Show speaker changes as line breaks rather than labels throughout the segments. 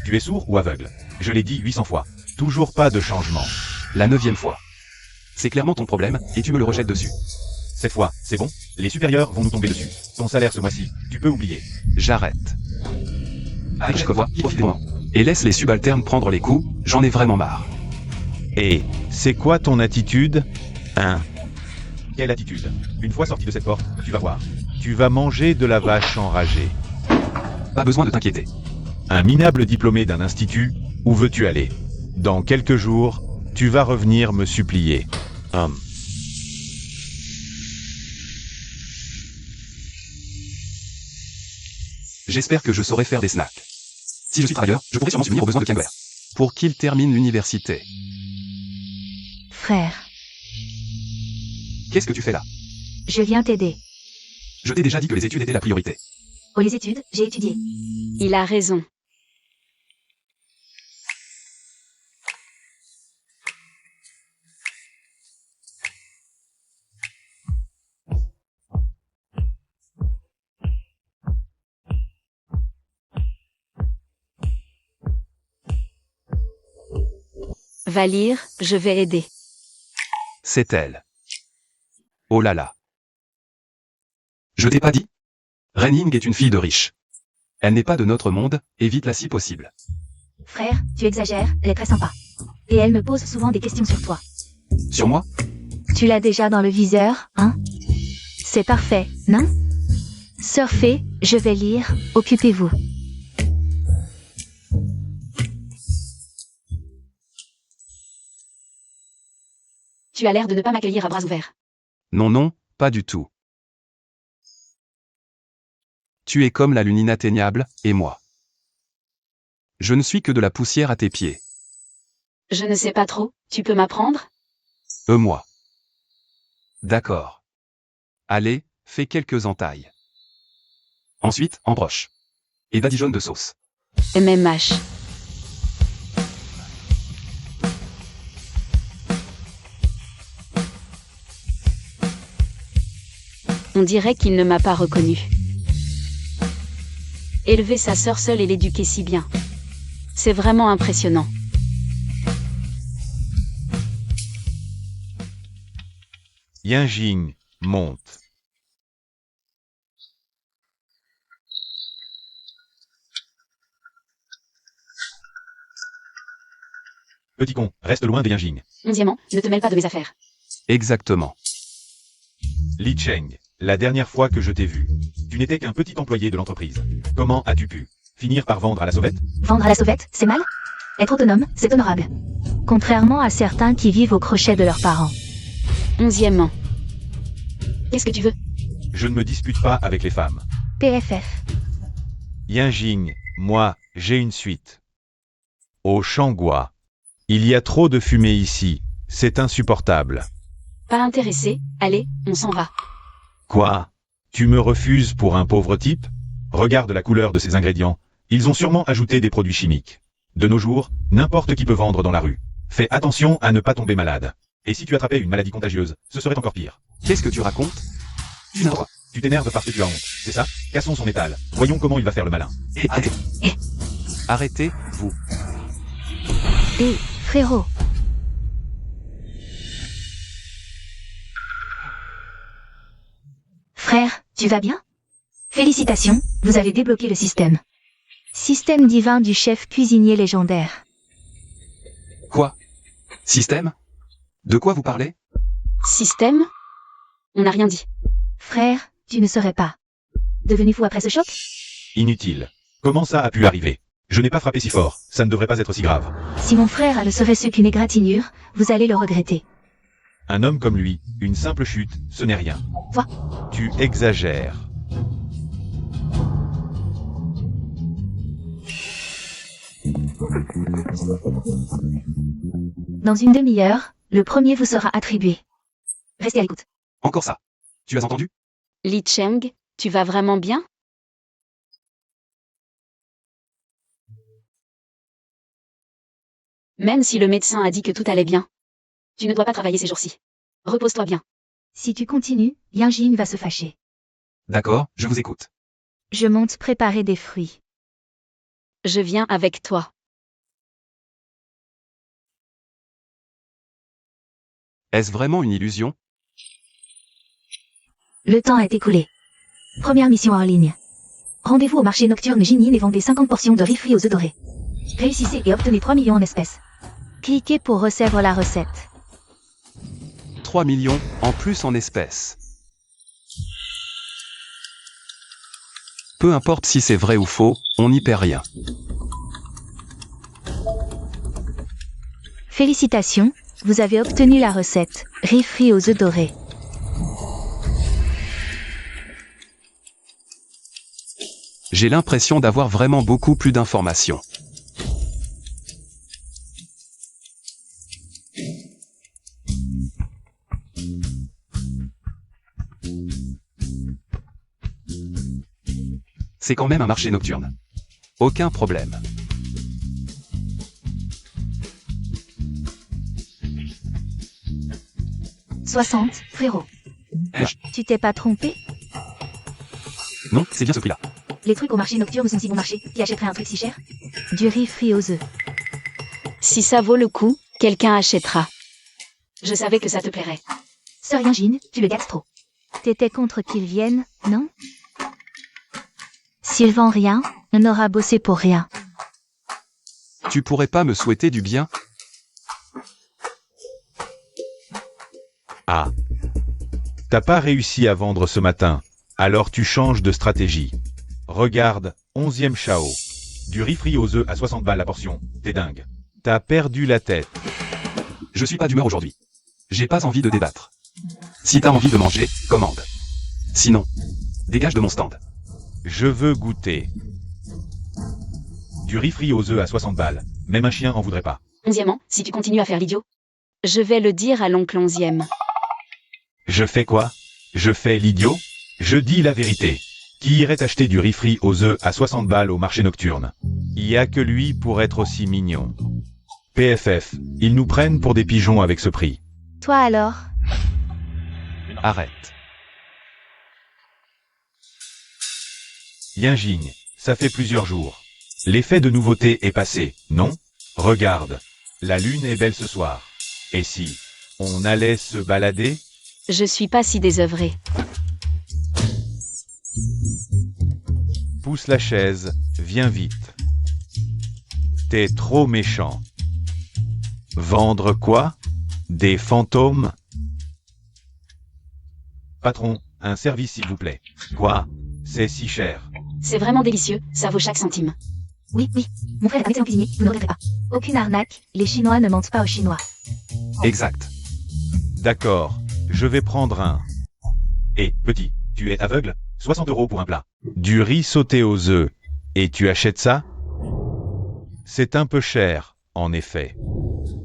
Tu es sourd ou aveugle? Je l'ai dit 800 fois. Toujours pas de changement.
La 9e fois. C'est clairement ton problème, et tu me le rejettes dessus.
Cette fois, c'est bon? Les supérieurs vont nous tomber dessus. Ton salaire ce mois-ci, tu peux oublier.
J'arrête. Avec chaque fois, profite-moi. Et laisse les subalternes prendre les coups, j'en ai vraiment marre.
Et c'est quoi ton attitude? Hein? Quelle attitude? Une fois sorti de cette porte, tu vas voir. Tu vas manger de la vache enragée.
Pas besoin de t'inquiéter.
Un minable diplômé d'un institut, où veux-tu aller? Dans quelques jours, tu vas revenir me supplier.
J'espère que je saurai faire des snacks. Si je suis travailleur, je pourrais sûrement subvenir aux besoins de Kenware. Pour qu'il termine l'université.
Frère,
Qu'est-ce que tu fais là?
je viens t'aider.
Je t'ai déjà dit que les études étaient la priorité.
Oh, les études, j'ai étudié.
Il a raison. Va lire, je vais aider.
C'est elle. Oh là là. Je t'ai pas dit? Renning est une fille de riche. Elle n'est pas de notre monde, évite-la si possible.
Frère, tu exagères, elle est très sympa. Et elle me pose souvent des questions sur toi.
Sur moi?
Tu l'as déjà dans le viseur, hein? C'est parfait, non? Surfez, je vais lire, occupez-vous.
Tu as l'air de ne pas m'accueillir à bras ouverts.
Non, non, pas du tout. Tu es comme la lune inatteignable, et moi. Je ne suis que de la poussière à tes pieds.
Je ne sais pas trop, tu peux m'apprendre?
Moi. D'accord. Allez, fais quelques entailles. Ensuite, embroche. Et badigeonne de sauce.
MMH. On dirait qu'il ne m'a pas reconnu. Élever sa sœur seule et l'éduquer si bien. C'est vraiment impressionnant.
Yinjing, monte. Petit con, reste loin de Yinjing.
11e, ne te mêle pas de mes affaires.
Exactement.
Li Cheng, la dernière fois que je t'ai vu, tu n'étais qu'un petit employé de l'entreprise. Comment as-tu pu finir par vendre à la sauvette?
Vendre à la sauvette, c'est mal? Être autonome, c'est honorable. Contrairement à certains qui vivent au crochet de leurs parents.
11e. Qu'est-ce que tu veux?
Je ne me dispute pas avec les femmes.
PFF.
Yinjing, moi, j'ai une suite. Au Shangua. Il y a trop de fumée ici, c'est insupportable.
Pas intéressé, allez, on s'en va.
Quoi? Tu me refuses pour un pauvre type? Regarde la couleur de ces ingrédients. Ils ont sûrement ajouté des produits chimiques. De nos jours, n'importe qui peut vendre dans la rue. Fais attention à ne pas tomber malade. Et si tu attrapais une maladie contagieuse, ce serait encore pire.
Qu'est-ce que tu racontes? Tu n'as pas.
Tu t'énerves parce que tu as honte, c'est ça? Cassons son étal. Voyons comment il va faire le malin.
Arrêtez, vous.
Hé, frérot. Frère, tu vas bien? Félicitations, vous avez débloqué le système. Système divin du chef cuisinier légendaire.
Quoi? Système? De quoi vous parlez?
Système? On n'a rien dit.
Frère, tu ne serais pas devenu fou après ce choc?
Inutile. Comment ça a pu arriver? Je n'ai pas frappé si fort, ça ne devrait pas être si grave.
Si mon frère a ne serait-ce qu'une égratignure, vous allez le regretter.
Un homme comme lui, une simple chute, ce n'est rien.
Quoi?
Tu exagères.
Dans une demi-heure, le premier vous sera attribué. Restez à l'écoute.
Encore ça. Tu as entendu?
Li Cheng, tu vas vraiment bien? Même si le médecin a dit que tout allait bien. Tu ne dois pas travailler ces jours-ci. Repose-toi bien.
Si tu continues, Yinjing va se fâcher.
D'accord, je vous écoute.
Je monte préparer des fruits.
Je viens avec toi.
Est-ce vraiment une illusion?
Le temps est écoulé. Première mission hors ligne. Rendez-vous au marché nocturne Jinin et vendez 50 portions de riz frit aux œufs dorés. Réussissez et obtenez 3 millions en espèces. Cliquez pour recevoir la recette.
3 millions, en plus en espèces. Peu importe si c'est vrai ou faux, on n'y perd rien.
Félicitations, vous avez obtenu la recette. Riz frit aux œufs dorés.
J'ai l'impression d'avoir vraiment beaucoup plus d'informations. C'est quand même un marché nocturne. Aucun problème.
« 60, frérot. Tu t'es pas trompé?
Non, c'est bien ce prix-là.
Les trucs au marché nocturne sont si bon marché. Qui achèterait un truc si cher? Du riz frit aux œufs.
Si ça vaut le coup, quelqu'un achètera. Je savais que ça te plairait.
C'est rien, Jean, tu le gâtes trop. T'étais contre qu'ils viennent, non? S'il vend rien, on aura bossé pour rien.
Tu pourrais pas me souhaiter du bien?
Ah. T'as pas réussi à vendre ce matin, alors tu changes de stratégie. Regarde, 11e Chao. Du riz frit aux œufs à 60 balles la portion, t'es dingue. T'as perdu la tête.
Je suis pas d'humeur aujourd'hui. J'ai pas envie de débattre. Si t'as envie de manger, commande. Sinon, dégage de mon stand.
Je veux goûter. Du riz frit aux œufs à 60 balles, même un chien en voudrait pas.
11e, si tu continues à faire l'idiot. Je vais le dire à l'oncle 11e.
Je fais quoi? Je fais l'idiot? Je dis la vérité. Qui irait acheter du riz frit aux œufs à 60 balles au marché nocturne? Il y a que lui pour être aussi mignon. PFF, ils nous prennent pour des pigeons avec ce prix.
Toi alors?
Arrête.
Yinjing, ça fait plusieurs jours. L'effet de nouveauté est passé, non? Regarde, la lune est belle ce soir. Et si on allait se balader?
Je suis pas si désœuvrée.
Pousse la chaise, viens vite. T'es trop méchant. Vendre quoi? Des fantômes? Patron, un service s'il vous plaît. Quoi? C'est si cher.
C'est vraiment délicieux, ça vaut chaque centime.
Oui, oui. Mon frère est un excellent cuisinier, vous ne regretterez pas. Aucune arnaque, les Chinois ne mentent pas aux Chinois.
Exact.
D'accord, je vais prendre un. Et, petit, tu es aveugle? 60 € pour un plat. Du riz sauté aux œufs. Et tu achètes ça? C'est un peu cher, en effet.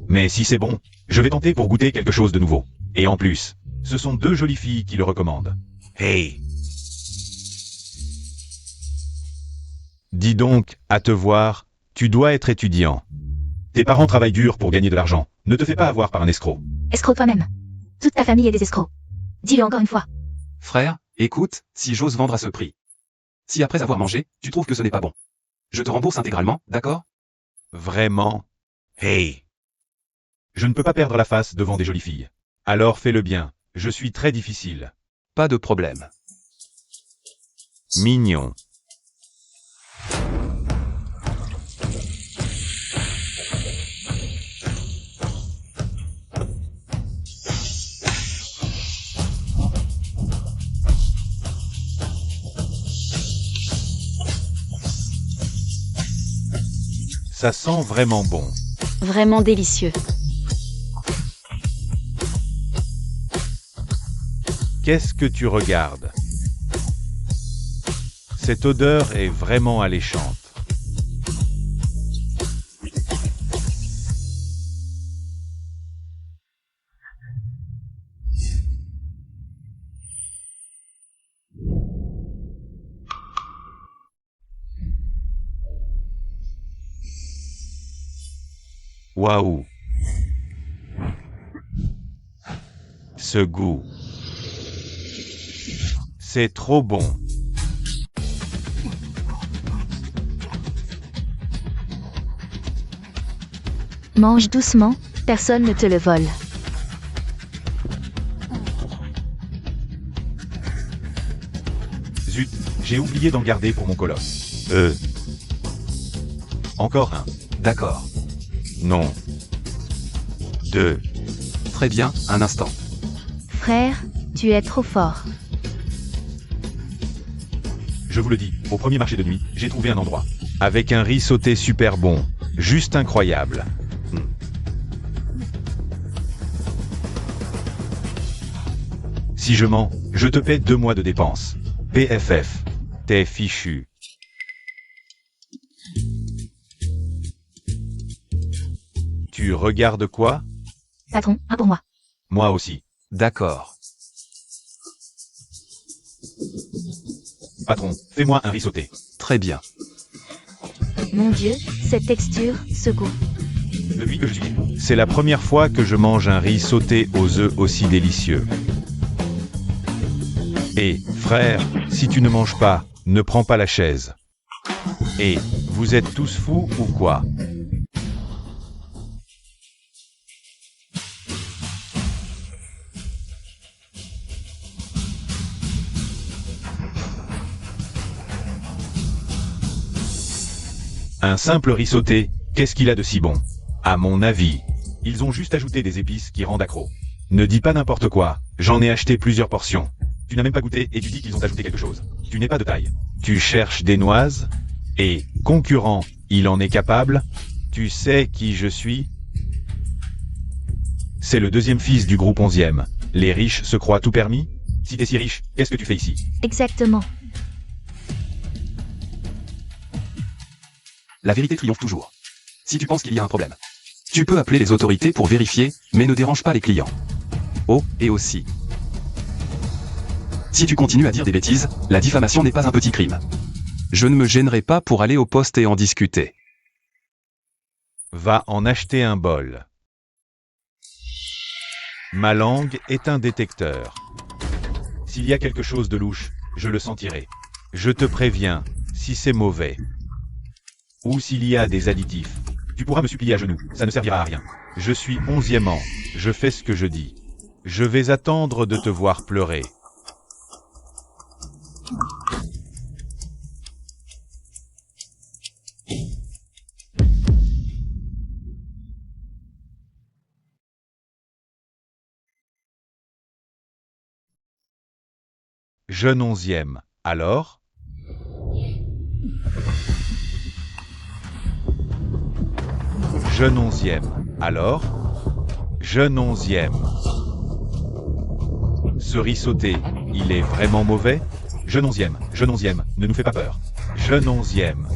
Mais si c'est bon, je vais tenter pour goûter quelque chose de nouveau. Et en plus, ce sont deux jolies filles qui le recommandent. Hey! Dis donc, à te voir, tu dois être étudiant. Tes parents travaillent dur pour gagner de l'argent. Ne te fais pas avoir par un escroc.
Escroc toi-même. Toute ta famille est des escrocs. Dis-le encore une fois.
Frère, écoute, si j'ose vendre à ce prix. Si après avoir mangé, tu trouves que ce n'est pas bon. Je te rembourse intégralement, d'accord?
Vraiment? Hey! Je ne peux pas perdre la face devant des jolies filles. Alors fais-le bien, je suis très difficile.
Pas de problème.
Mignon. Ça sent vraiment bon.
Vraiment délicieux.
Qu'est-ce que tu regardes? Cette odeur est vraiment alléchante. Waouh! Ce goût. C'est trop bon.
Mange doucement, personne ne te le vole.
J'ai oublié d'en garder pour mon colosse. Encore un.
D'accord.
Non. 2.
Très bien, un instant.
Frère, tu es trop fort.
Je vous le dis, au premier marché de nuit, j'ai trouvé un endroit. Avec un riz sauté super bon. Juste incroyable. Si je mens, je te paie 2 mois de dépenses. PFF. T'es fichu. Tu regardes quoi?
Patron, un pour moi.
Moi aussi.
D'accord.
Patron, fais-moi un riz sauté.
Très bien.
Mon Dieu, cette texture, ce goût.
Depuis que je suis né, c'est la première fois que je mange un riz sauté aux œufs aussi délicieux. Et, frère, si tu ne manges pas, ne prends pas la chaise. Et, vous êtes tous fous ou quoi? Un simple riz sauté, qu'est-ce qu'il a de si bon? À mon avis, ils ont juste ajouté des épices qui rendent accro. Ne dis pas n'importe quoi, j'en ai acheté plusieurs portions. Tu n'as même pas goûté et tu dis qu'ils ont ajouté quelque chose. Tu n'es pas de taille. Tu cherches des noises? Et, concurrent, il en est capable? Tu sais qui je suis? C'est le deuxième fils du groupe 11e. Les riches se croient tout permis? Si t'es si riche, qu'est-ce que tu fais ici?
Exactement.
La vérité triomphe toujours. Si tu penses qu'il y a un problème, tu peux appeler les autorités pour vérifier, mais ne dérange pas les clients. Oh, et aussi. Si tu continues à dire des bêtises, la diffamation n'est pas un petit crime. Je ne me gênerai pas pour aller au poste et en discuter.
Va en acheter un bol. Ma langue est un détecteur. S'il y a quelque chose de louche, je le sentirai. Je te préviens, si c'est mauvais. Ou s'il y a des additifs. Tu pourras me supplier à genoux, ça ne servira à rien. Je suis 11e an, je fais ce que je dis. Je vais attendre de te voir pleurer. Jeune 11e, alors? Jeune 11e, alors? Jeune 11e. Ce riz sauté, il est vraiment mauvais? Jeune 11e, ne nous fais pas peur. Jeune 11e,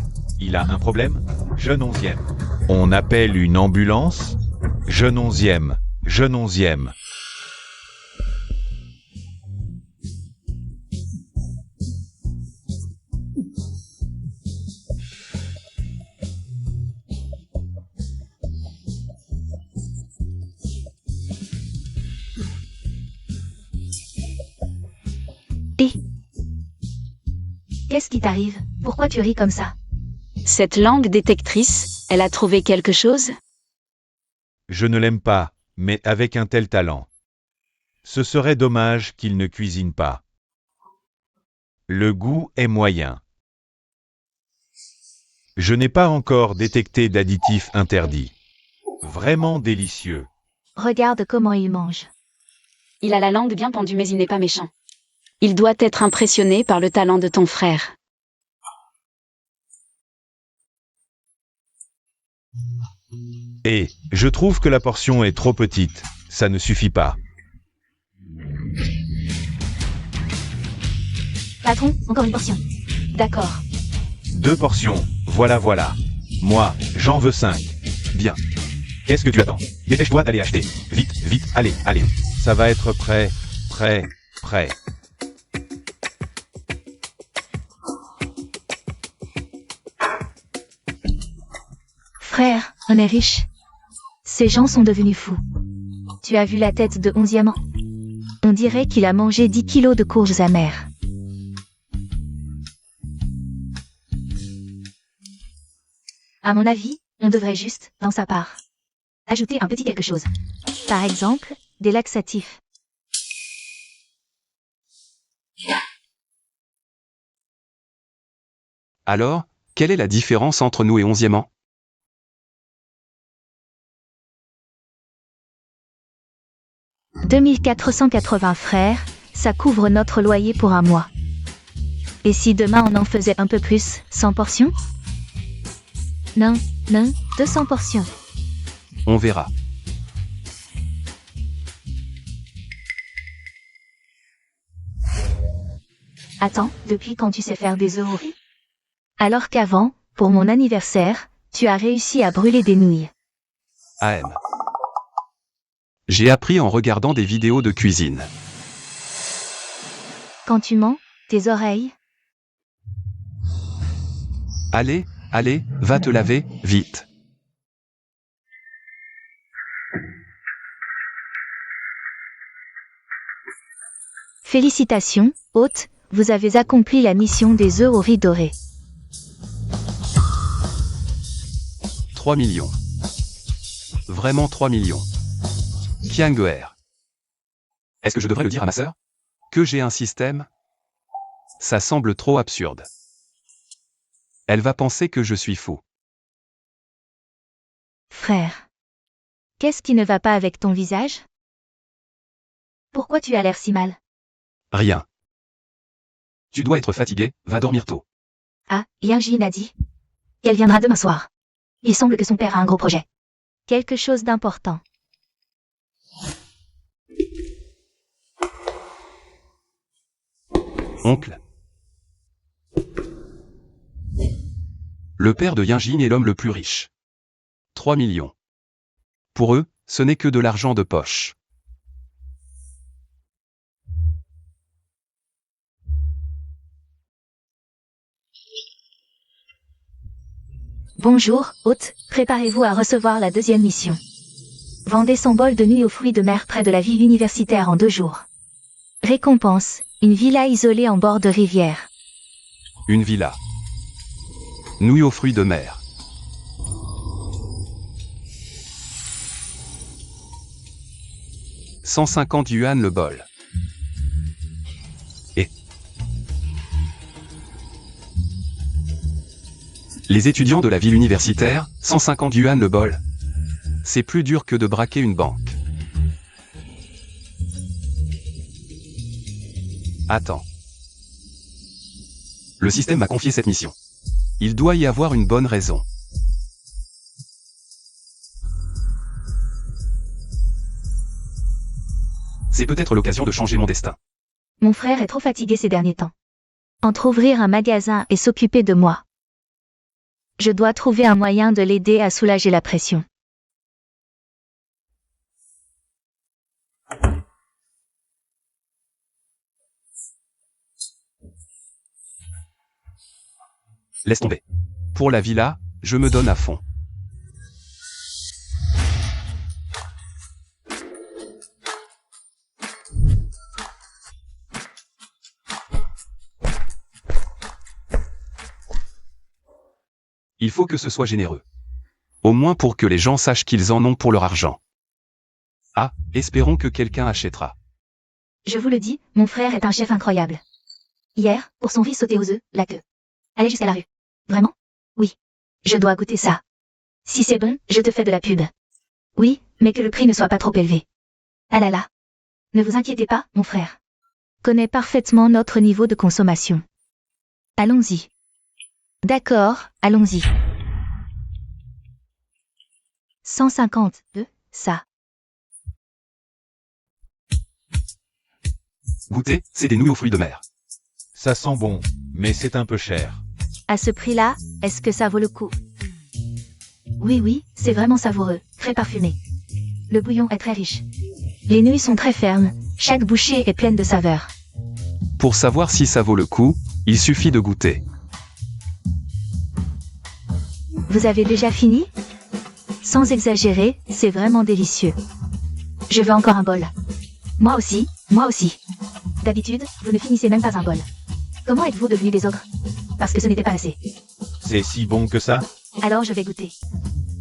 il a un problème? Jeune 11e. On appelle une ambulance? Jeune 11e, jeune 11e.
Et qu'est-ce qui t'arrive? Pourquoi tu ris comme ça?
Cette langue détectrice, elle a trouvé quelque chose?
Je ne l'aime pas, mais avec un tel talent. Ce serait dommage qu'il ne cuisine pas. Le goût est moyen. Je n'ai pas encore détecté d'additifs interdits. Vraiment délicieux.
Regarde comment il mange.
Il a la langue bien pendue mais il n'est pas méchant. Il doit être impressionné par le talent de ton frère.
Et, je trouve que la portion est trop petite, ça ne suffit pas.
Patron, encore une portion. D'accord.
2 portions, voilà. Moi, j'en veux 5. Bien. Qu'est-ce que tu attends? Dépêche-toi d'aller acheter. Vite, allez. Ça va être prêt.
Frère, on est riche. Ces gens sont devenus fous. Tu as vu la tête de 11e an? On dirait qu'il a mangé 10 kilos de courges amères. À mon avis, on devrait juste, dans sa part, ajouter un petit quelque chose. Par exemple, des laxatifs.
Alors, quelle est la différence entre nous et 11e an?
« 2480 frères, ça couvre notre loyer pour un mois. Et si demain on en faisait un peu plus, 100 portions? Non, 200 portions.
On verra.
Attends, depuis quand tu sais faire des œufs au riz? Alors qu'avant, pour mon anniversaire, tu as réussi à brûler des nouilles.
AM. J'ai appris en regardant des vidéos de cuisine.
Quand tu mens, tes oreilles?
Allez, va te laver, vite.
Félicitations, hôte, vous avez accompli la mission des œufs au riz doré.
3 millions. Vraiment 3 millions. Kianguer. Est-ce que je devrais le dire à ma sœur? Que j'ai un système? Ça semble trop absurde. Elle va penser que je suis fou.
Frère. Qu'est-ce qui ne va pas avec ton visage? Pourquoi tu as l'air si mal?
Rien. Tu dois être fatigué, va dormir tôt.
Ah, Yingjin a dit. Elle viendra demain soir. Il semble que son père a un gros projet. Quelque chose d'important.
Oncle. Le père de Yingjin est l'homme le plus riche. 3 millions. Pour eux, ce n'est que de l'argent de poche.
Bonjour, hôte, préparez-vous à recevoir la deuxième mission. Vendez 100 bols de nuit aux fruits de mer près de la ville universitaire en 2 jours. Récompense, une villa isolée en bord de rivière.
Une villa. Nouilles aux fruits de mer. « 150 yuan le bol. Et les étudiants de la ville universitaire, 150 yuan le bol. C'est plus dur que de braquer une banque. Attends. Le système m'a confié cette mission. Il doit y avoir une bonne raison. C'est peut-être l'occasion de changer mon destin.
Mon frère est trop fatigué ces derniers temps. Entre ouvrir un magasin et s'occuper de moi. Je dois trouver un moyen de l'aider à soulager la pression.
Laisse tomber. Pour la villa, je me donne à fond. Il faut que ce soit généreux. Au moins pour que les gens sachent qu'ils en ont pour leur argent. Ah, espérons que quelqu'un achètera.
Je vous le dis, mon frère est un chef incroyable. Hier, pour son riz sauté aux œufs, la queue. Allez jusqu'à la rue. Vraiment? Oui. Je dois goûter ça. Si c'est bon, je te fais de la pub. Oui, mais que le prix ne soit pas trop élevé. Ah là là. Ne vous inquiétez pas, mon frère. Connais parfaitement notre niveau de consommation. Allons-y. D'accord, allons-y. 150, ça.
Goûter, c'est des nouilles aux fruits de mer.
Ça sent bon, mais c'est un peu cher.
À ce prix-là, est-ce que ça vaut le coup? Oui, c'est vraiment savoureux, très parfumé. Le bouillon est très riche. Les nouilles sont très fermes, chaque bouchée est pleine de saveurs.
Pour savoir si ça vaut le coup, il suffit de goûter.
Vous avez déjà fini? Sans exagérer, c'est vraiment délicieux. Je veux encore un bol. Moi aussi. D'habitude, vous ne finissez même pas un bol. Comment êtes-vous devenus des ogres? Parce que ce n'était pas assez.
C'est si bon que ça?
Alors je vais goûter.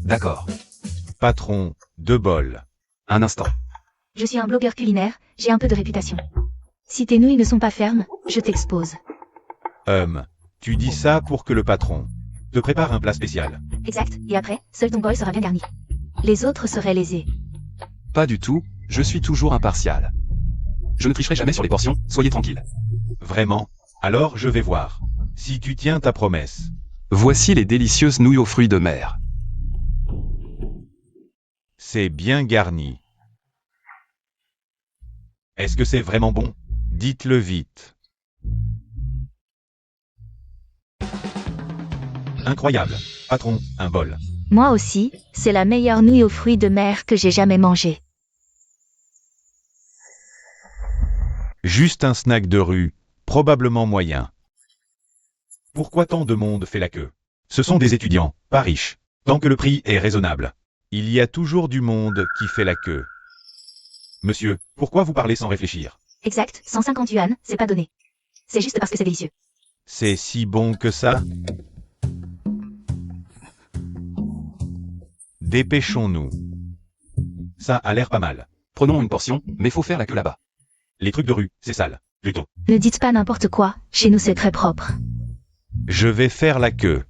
D'accord.
Patron, 2 bols.
Un instant.
Je suis un blogueur culinaire, j'ai un peu de réputation. Si tes nouilles ne sont pas fermes, je t'expose.
Tu dis ça pour que le patron te prépare un plat spécial.
Exact, et après, seul ton bol sera bien garni. Les autres seraient lésés.
Pas du tout, je suis toujours impartial. Je ne tricherai jamais sur les portions, soyez tranquille.
Vraiment? Alors je vais voir. Si tu tiens ta promesse.
Voici les délicieuses nouilles aux fruits de mer.
C'est bien garni. Est-ce que c'est vraiment bon? Dites-le vite. Incroyable. Patron, un bol.
Moi aussi, c'est la meilleure nouille aux fruits de mer que j'ai jamais mangée.
Juste un snack de rue, probablement moyen. Pourquoi tant de monde fait la queue? Ce sont des étudiants, pas riches. Tant que le prix est raisonnable. Il y a toujours du monde qui fait la queue. Monsieur, pourquoi vous parlez sans réfléchir?
Exact, 150 yuan, c'est pas donné. C'est juste parce que c'est délicieux.
C'est si bon que ça? Dépêchons-nous. Ça a l'air pas mal.
Prenons une portion, mais faut faire la queue là-bas.
Les trucs de rue, c'est sale, plutôt.
Ne dites pas n'importe quoi, chez nous c'est très propre.
Je vais faire la queue.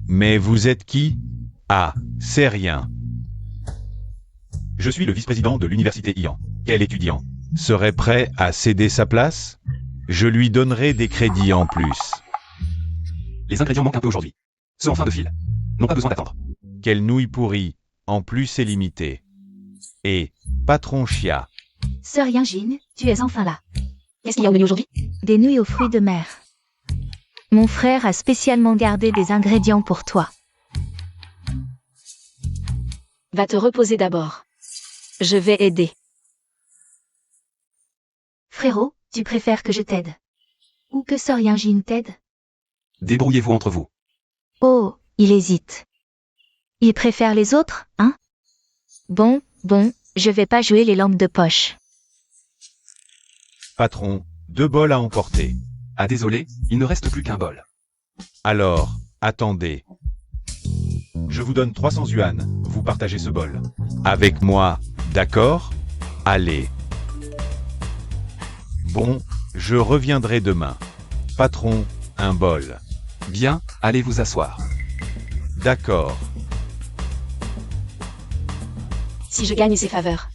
Mais vous êtes qui? Ah, c'est rien. Je suis le vice-président de l'université Ian. Quel étudiant serait prêt à céder sa place? Je lui donnerai des crédits en plus.
Les ingrédients manquent un peu aujourd'hui. Ceux en fin de file n'ont pas besoin d'attendre.
Quelle nouille pourrie, en plus c'est limité. Patron Chia.
Sœur Yingine, tu es enfin là.
Qu'est-ce qu'il y a au menu aujourd'hui?
Des nouilles aux fruits de mer. Mon frère a spécialement gardé des ingrédients pour toi.
Va te reposer d'abord. Je vais aider.
Frérot, tu préfères que je t'aide? Ou que Sœur Yingine t'aide?
Débrouillez-vous entre vous.
Oh, il hésite. Il préfère les autres, hein? Bon, je vais pas jouer les lampes de poche.
Patron, 2 bols à emporter.
Ah désolé, il ne reste plus qu'un bol.
Alors, attendez. Je vous donne 300 yuan, vous partagez ce bol. Avec moi, d'accord? Allez. Bon, je reviendrai demain. Patron, un bol.
Bien, allez vous asseoir.
D'accord.
Si je gagne ses faveurs,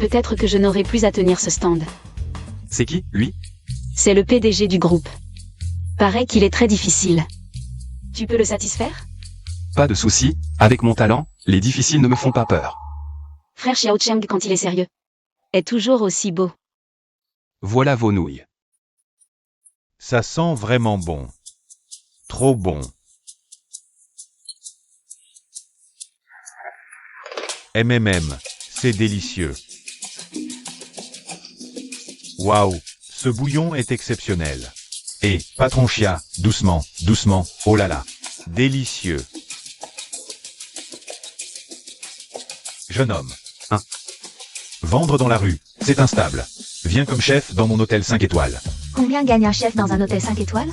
peut-être que je n'aurai plus à tenir ce stand.
C'est qui, lui?
C'est le PDG du groupe. Paraît qu'il est très difficile. Tu peux le satisfaire?
Pas de souci, avec mon talent, les difficiles ne me font pas peur.
Frère Xiao Cheng quand il est sérieux. Est toujours aussi beau.
Voilà vos nouilles.
Ça sent vraiment bon. Trop bon. C'est délicieux. Waouh, ce bouillon est exceptionnel. Patron Chia, doucement, doucement, oh là là. Délicieux. Jeune homme. Vendre dans la rue, c'est instable. Viens comme chef dans mon hôtel 5 étoiles.
Combien gagne un chef dans un hôtel 5 étoiles?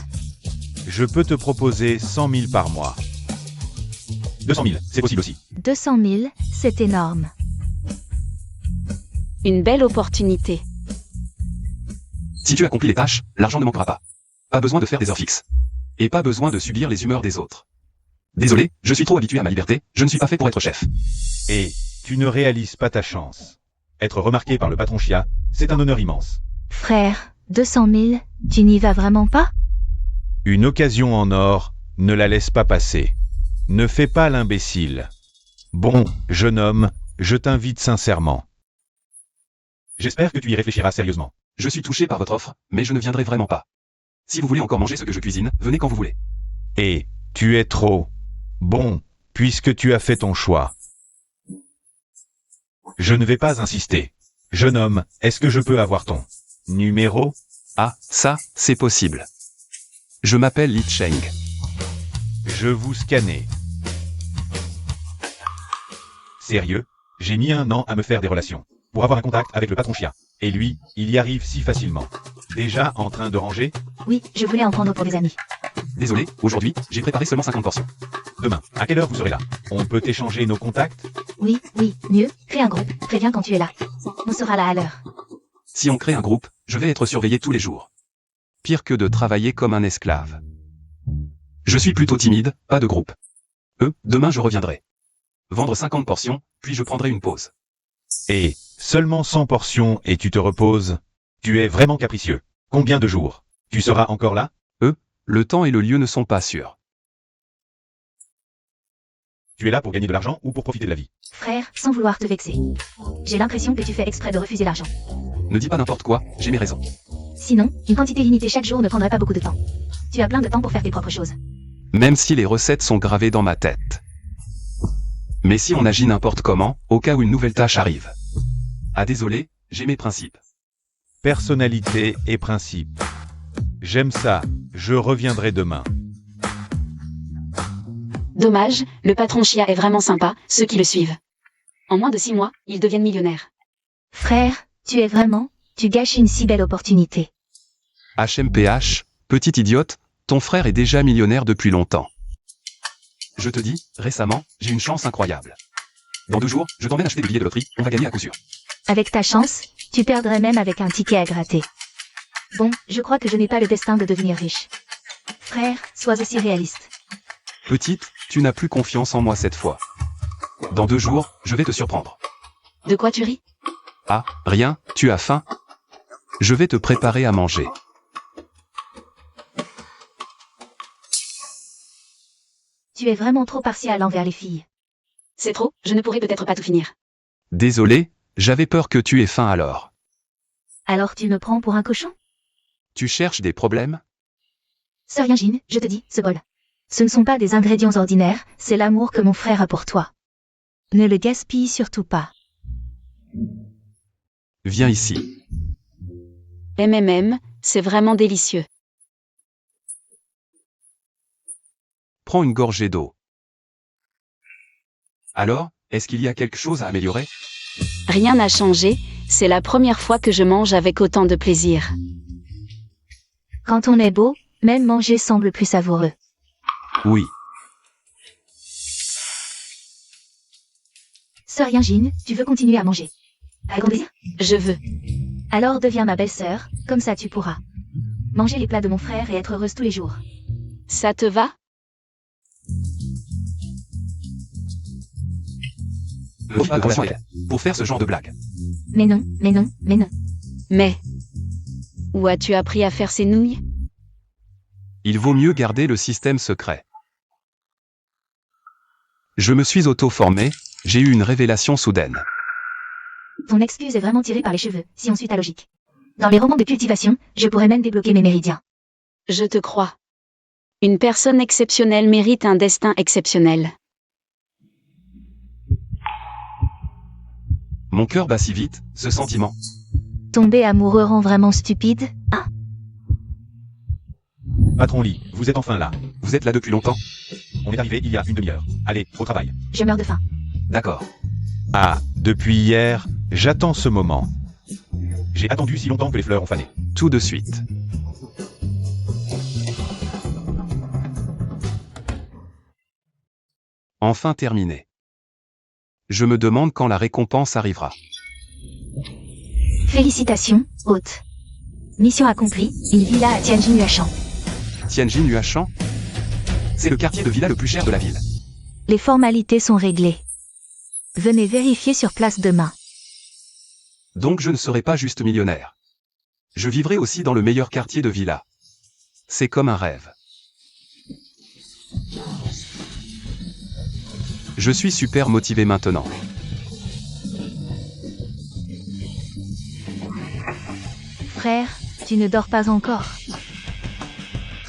Je peux te proposer 100 000 par mois. 200 000, c'est possible aussi.
200 000, c'est énorme.
Une belle opportunité.
Si tu accomplis les tâches, l'argent ne manquera pas. Pas besoin de faire des heures fixes. Et pas besoin de subir les humeurs des autres. Désolé, je suis trop habitué à ma liberté, je ne suis pas fait pour être chef.
Tu ne réalises pas ta chance. Être remarqué par le patron Chia, c'est un honneur immense.
Frère, 200 000, tu n'y vas vraiment pas?
Une occasion en or, ne la laisse pas passer. Ne fais pas l'imbécile. Bon, jeune homme, je t'invite sincèrement. J'espère que tu y réfléchiras sérieusement.
Je suis touché par votre offre, mais je ne viendrai vraiment pas. Si vous voulez encore manger ce que je cuisine, venez quand vous voulez.
Tu es trop bon, puisque tu as fait ton choix. Je ne vais pas insister. Jeune homme, est-ce que je peux avoir ton numéro?
Ah, ça, c'est possible. Je m'appelle Li Cheng.
Je vous scannais. Sérieux? J'ai mis 1 an à me faire des relations. Pour avoir un contact avec le patron Chia. Et lui, il y arrive si facilement. Déjà en train de ranger?
Oui, je voulais en prendre pour des amis.
Désolé, aujourd'hui, j'ai préparé seulement 50 portions.
Demain, à quelle heure vous serez là? On peut échanger nos contacts?
Oui, mieux, crée un groupe, préviens quand tu es là. On sera là à l'heure.
Si on crée un groupe, je vais être surveillé tous les jours. Pire que de travailler comme un esclave. Je suis plutôt timide, pas de groupe. Demain je reviendrai. Vendre 50 portions, puis je prendrai une pause.
Et seulement 100 portions et tu te reposes? Tu es vraiment capricieux. Combien de jours? Tu seras encore là?
Le temps et le lieu ne sont pas sûrs.
Tu es là pour gagner de l'argent ou pour profiter de la vie?
Frère, sans vouloir te vexer. J'ai l'impression que tu fais exprès de refuser l'argent.
Ne dis pas n'importe quoi, j'ai mes raisons.
Sinon, une quantité limitée chaque jour ne prendrait pas beaucoup de temps. Tu as plein de temps pour faire tes propres choses.
Même si les recettes sont gravées dans ma tête. Mais si on agit n'importe comment, au cas où une nouvelle tâche arrive. Ah désolé, j'ai mes principes.
Personnalité et principe. J'aime ça, je reviendrai demain.
Dommage, le patron Chia est vraiment sympa, ceux qui le suivent. En moins de 6 mois, ils deviennent millionnaires.
Frère, tu gâches une si belle opportunité.
HMPH, petite idiote, ton frère est déjà millionnaire depuis longtemps. Je te dis, récemment, j'ai une chance incroyable. Dans 2 jours, je t'emmène acheter des billets de loterie, on va gagner à coup sûr.
Avec ta chance, tu perdrais même avec un ticket à gratter. Bon, je crois que je n'ai pas le destin de devenir riche. Frère, sois aussi réaliste.
Petite, tu n'as plus confiance en moi cette fois. Dans 2 jours, je vais te surprendre.
De quoi tu ris?
Ah, rien, tu as faim? Je vais te préparer à manger.
Tu es vraiment trop partial envers les filles.
C'est trop, je ne pourrai peut-être pas tout finir.
Désolé, j'avais peur que tu aies faim alors.
Alors tu me prends pour un cochon?
Tu cherches des problèmes?
Sœur Yingine, je te dis, ce bol. Ce ne sont pas des ingrédients ordinaires, c'est l'amour que mon frère a pour toi. Ne le gaspille surtout pas.
Viens ici.
C'est vraiment délicieux.
Prends une gorgée d'eau. Alors, est-ce qu'il y a quelque chose à améliorer?
Rien n'a changé, c'est la première fois que je mange avec autant de plaisir.
Quand on est beau, même manger semble plus savoureux.
Oui.
Sœur Yingine, tu veux continuer à manger? Avec grand plaisir?
Je veux.
Alors deviens ma belle-sœur, comme ça tu pourras manger les plats de mon frère et être heureuse tous les jours.
Ça te va?
Le type de poisson est pour faire ce genre de blague.
Mais non, mais non, mais non.
Mais... Où as-tu appris à faire ces nouilles?
Il vaut mieux garder le système secret. Je me suis auto-formé, j'ai eu une révélation soudaine.
Ton excuse est vraiment tirée par les cheveux, si on suit ta logique. Dans les romans de cultivation, je pourrais même débloquer mes méridiens.
Je te crois. Une personne exceptionnelle mérite un destin exceptionnel.
Mon cœur bat si vite, ce sentiment.
Tomber amoureux rend vraiment stupide, hein?
Patron Lee, vous êtes enfin là.
Vous êtes là depuis longtemps?
On est arrivé il y a une demi-heure. Allez, au travail.
Je meurs de faim.
D'accord.
Ah, depuis hier, j'attends ce moment. J'ai attendu si longtemps que les fleurs ont fané.
Tout de suite. Enfin terminé. Je me demande quand la récompense arrivera.
Félicitations, hôte. Mission accomplie, une villa à Tianjin-Huachan.
Tianjin-Huachan? C'est le quartier de villa le plus cher de la ville.
Les formalités sont réglées. Venez vérifier sur place demain.
Donc je ne serai pas juste millionnaire. Je vivrai aussi dans le meilleur quartier de villa. C'est comme un rêve. Je suis super motivé maintenant.
Frère, tu ne dors pas encore.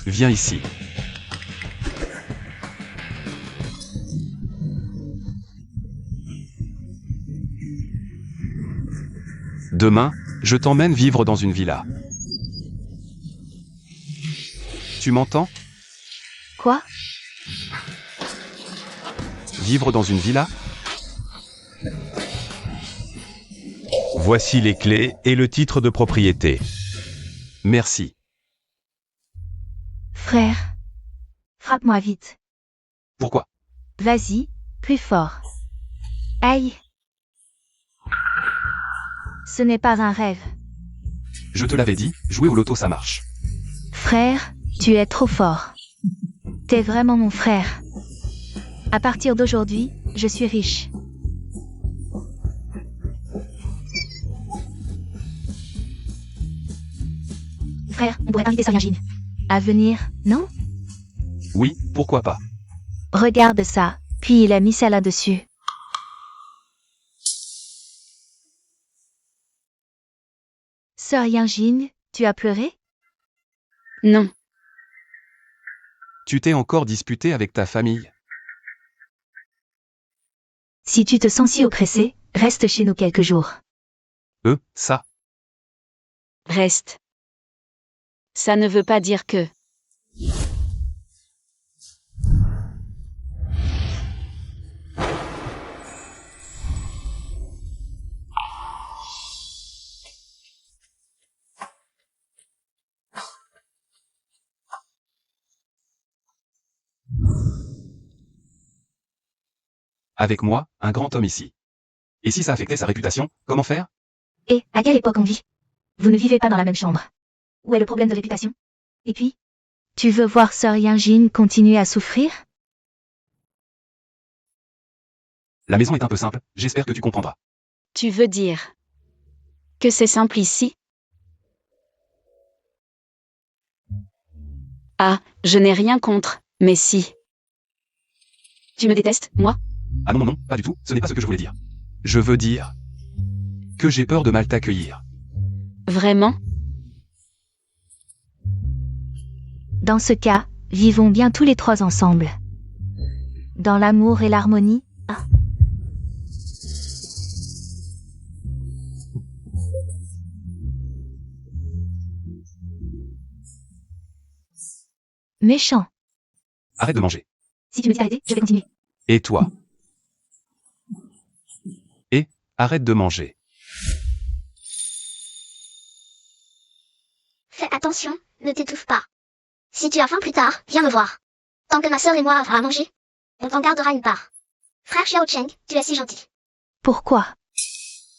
Viens ici. Demain, je t'emmène vivre dans une villa. Tu m'entends?
Quoi?
Vivre dans une villa?
Voici les clés et le titre de propriété.
Merci.
Frère, frappe-moi vite.
Pourquoi?
Vas-y, plus fort. Aïe. Ce n'est pas un rêve.
Je te l'avais dit, jouer au loto ça marche.
Frère, tu es trop fort. T'es vraiment mon frère. À partir d'aujourd'hui, je suis riche. Frère, on pourrait inviter Sir Yinjin. À venir, non?
Oui, pourquoi pas.
Regarde ça, puis il a mis ça là-dessus. Sir Yinjin, tu as pleuré?
Non.
Tu t'es encore disputé avec ta famille?
Si tu te sens si oppressé, reste chez nous quelques jours.
Ça.
Reste. Ça ne veut pas dire que.
Avec moi, un grand homme ici. Et si ça affectait sa réputation, comment faire?
Et, à quelle époque on vit? Vous ne vivez pas dans la même chambre. Où est le problème de réputation? Et puis? Tu veux voir Sir Yinjin continuer à souffrir?
La maison est un peu simple, j'espère que tu comprendras.
Tu veux dire que c'est simple ici? Ah, je n'ai rien contre, mais si. Tu me détestes, moi?
Ah non, pas du tout, ce n'est pas ce que je voulais dire. Je veux dire que j'ai peur de mal t'accueillir.
Vraiment?
Dans ce cas, vivons bien tous les trois ensemble. Dans l'amour et l'harmonie. Ah. Méchant.
Arrête de manger.
Si tu me dis d'arrêter, je vais continuer.
Et toi? Et, arrête de manger.
Fais attention, ne t'étouffe pas. Si tu as faim plus tard, viens me voir. Tant que ma sœur et moi avons à manger, on t'en gardera une part. Frère Xiao Cheng, tu es si gentil.
Pourquoi?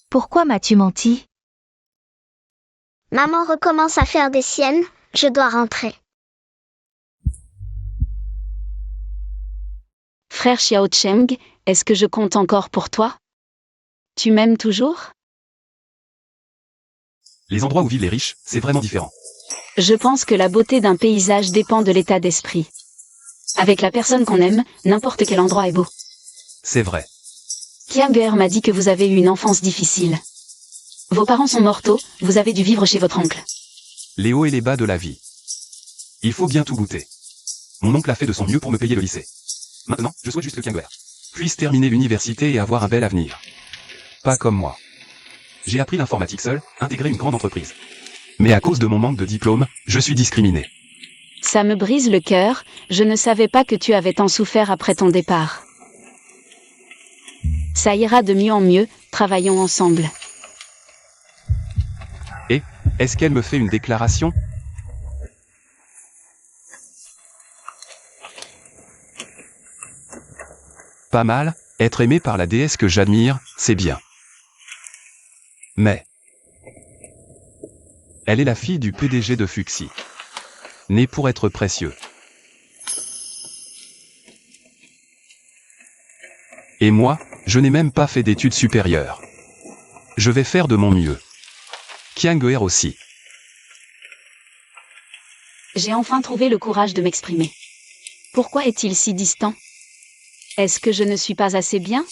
Pourquoi m'as-tu menti?
Maman recommence à faire des siennes, je dois rentrer.
Frère Xiao Cheng, est-ce que je compte encore pour toi? Tu m'aimes toujours?
Les endroits où vivent les riches, c'est vraiment différent.
Je pense que la beauté d'un paysage dépend de l'état d'esprit. Avec la personne qu'on aime, n'importe quel endroit est beau.
C'est vrai.
Kianger m'a dit que vous avez eu une enfance difficile. Vos parents sont morts tôt, vous avez dû vivre chez votre oncle.
Les hauts et les bas de la vie. Il faut bien tout goûter. Mon oncle a fait de son mieux pour me payer le lycée. Maintenant, je souhaite juste que Kianger puisse terminer l'université et avoir un bel avenir. Pas comme moi. J'ai appris l'informatique seul, intégré une grande entreprise. Mais à cause de mon manque de diplôme, je suis discriminé.
Ça me brise le cœur, je ne savais pas que tu avais tant souffert après ton départ. Ça ira de mieux en mieux, travaillons ensemble.
Et, est-ce qu'elle me fait une déclaration? Pas mal, être aimé par la déesse que j'admire, c'est bien. Mais elle est la fille du PDG de Fuxi. Née pour être précieux. Et moi, je n'ai même pas fait d'études supérieures. Je vais faire de mon mieux. Kianger aussi.
J'ai enfin trouvé le courage de m'exprimer. Pourquoi est-il si distant? Est-ce que je ne suis pas assez bien?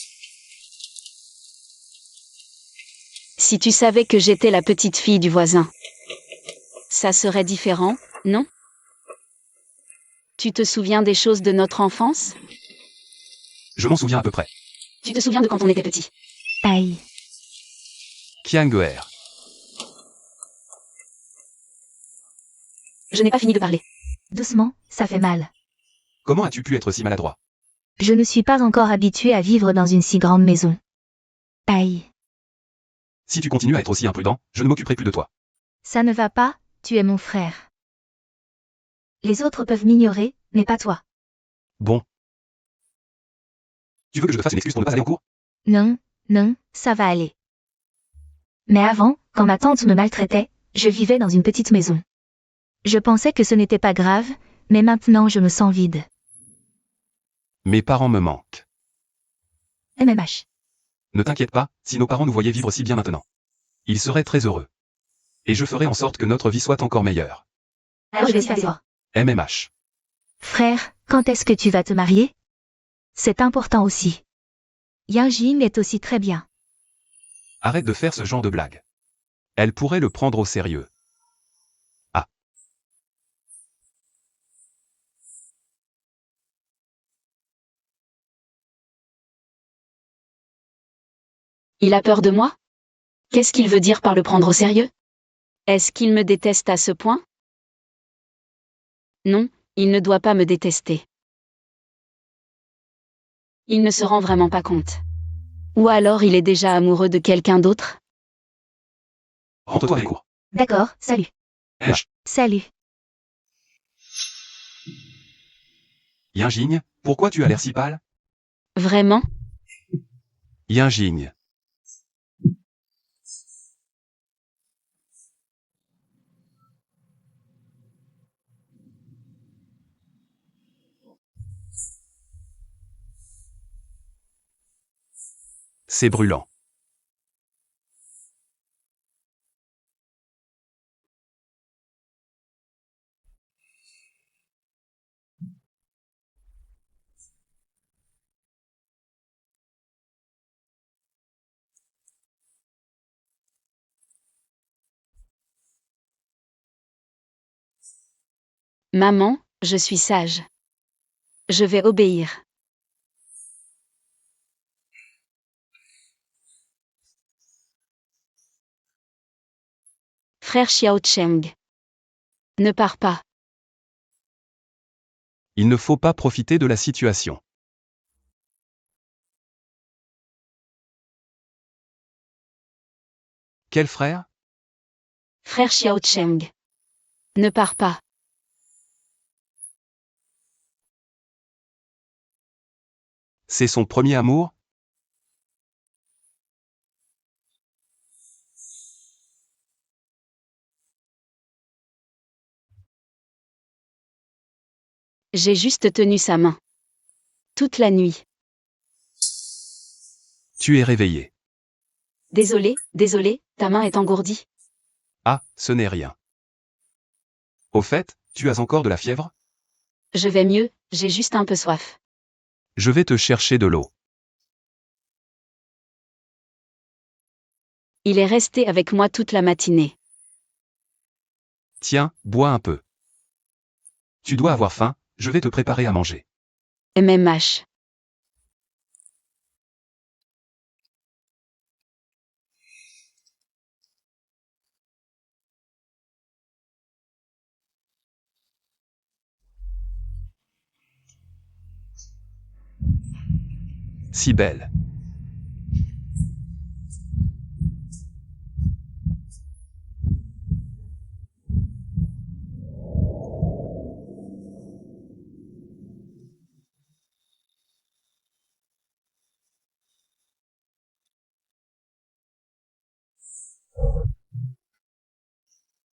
Si tu savais que j'étais la petite fille du voisin, ça serait différent, non? Tu te souviens des choses de notre enfance?
Je m'en souviens à peu près.
Tu te souviens de quand on était petit?
Aïe.
Kianger.
Je n'ai pas fini de parler.
Doucement, ça fait mal.
Comment as-tu pu être si maladroit?
Je ne suis pas encore habituée à vivre dans une si grande maison. Aïe.
Si tu continues à être aussi imprudent, je ne m'occuperai plus de toi.
Ça ne va pas, tu es mon frère. Les autres peuvent m'ignorer, mais pas toi.
Bon. Tu veux que je te fasse une excuse pour ne pas aller en cours?
Non, ça va aller. Mais avant, quand ma tante me maltraitait, je vivais dans une petite maison. Je pensais que ce n'était pas grave, mais maintenant je me sens vide.
Mes parents me manquent.
MMH.
Ne t'inquiète pas, si nos parents nous voyaient vivre si bien maintenant. Ils seraient très heureux. Et je ferai en sorte que notre vie soit encore meilleure.
Alors je vais s'asseoir.
MMH.
Frère, quand est-ce que tu vas te marier? C'est important aussi. Yanjin est aussi très bien.
Arrête de faire ce genre de blague. Elle pourrait le prendre au sérieux. Ah.
Il a peur de moi? Qu'est-ce qu'il veut dire par le prendre au sérieux? Est-ce qu'il me déteste à ce point? Non, il ne doit pas me détester. Il ne se rend vraiment pas compte. Ou alors il est déjà amoureux de quelqu'un d'autre?
Rentre-toi à les cours.
D'accord, salut.
MMH.
Salut.
Yinjing, pourquoi tu as l'air si pâle?
Vraiment?
Yinjing. C'est brûlant.
Maman, je suis sage. Je vais obéir. Frère Xiao Cheng. Ne pars pas.
Il ne faut pas profiter de la situation. Quel frère?
Frère Xiao Cheng. Ne pars pas.
C'est son premier amour?
J'ai juste tenu sa main. Toute la nuit.
Tu es réveillé.
Désolé, ta main est engourdie.
Ah, ce n'est rien. Au fait, tu as encore de la fièvre?
Je vais mieux, j'ai juste un peu soif.
Je vais te chercher de l'eau.
Il est resté avec moi toute la matinée.
Tiens, bois un peu. Tu dois avoir faim, je vais te préparer à manger.
MMH.
Si belle.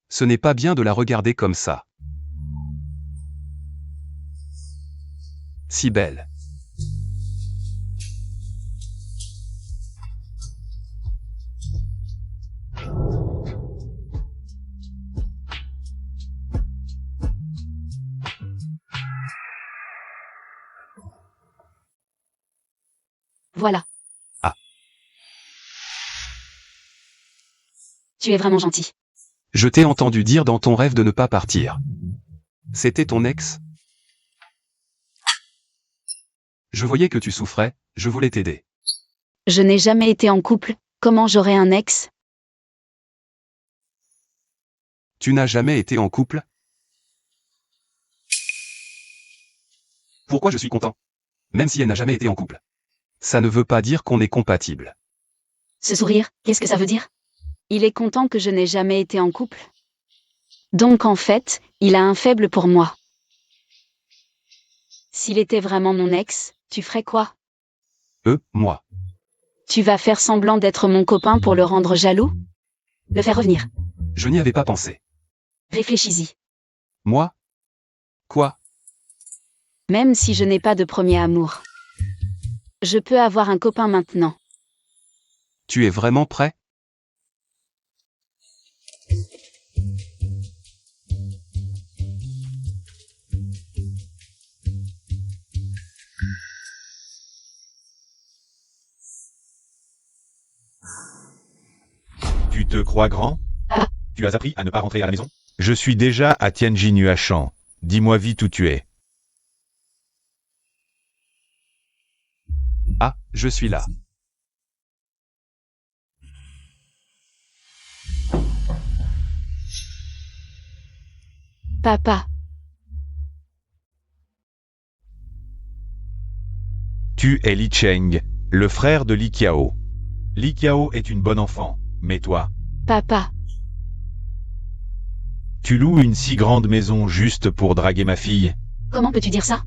Ce n'est pas bien de la regarder comme ça. Si belle.
Voilà.
Ah.
Tu es vraiment gentil.
Je t'ai entendu dire dans ton rêve de ne pas partir. C'était ton ex? Je voyais que tu souffrais, je voulais t'aider.
Je n'ai jamais été en couple, comment j'aurais un ex?
Tu n'as jamais été en couple? Pourquoi je suis content? Même si elle n'a jamais été en couple. Ça ne veut pas dire qu'on est compatible.
Ce sourire, qu'est-ce que ça veut dire? Il est content que je n'ai jamais été en couple. Donc en fait, il a un faible pour moi. S'il était vraiment mon ex, tu ferais quoi?
Moi.
Tu vas faire semblant d'être mon copain pour le rendre jaloux? Le faire revenir.
Je n'y avais pas pensé.
Réfléchis-y.
Moi? Quoi?
Même si je n'ai pas de premier amour. Je peux avoir un copain maintenant.
Tu es vraiment prêt?
Tu te crois grand?
Ah.
Tu as appris à ne pas rentrer à la maison? Je suis déjà à Tianjin Huachan. Dis-moi vite où tu es.
Ah, je suis là.
Papa,
Tu es Li Cheng, le frère de Li Qiao. Li Qiao est une bonne enfant, mais toi,
papa,
tu loues une si grande maison juste pour draguer ma fille?
Comment peux-tu dire ça?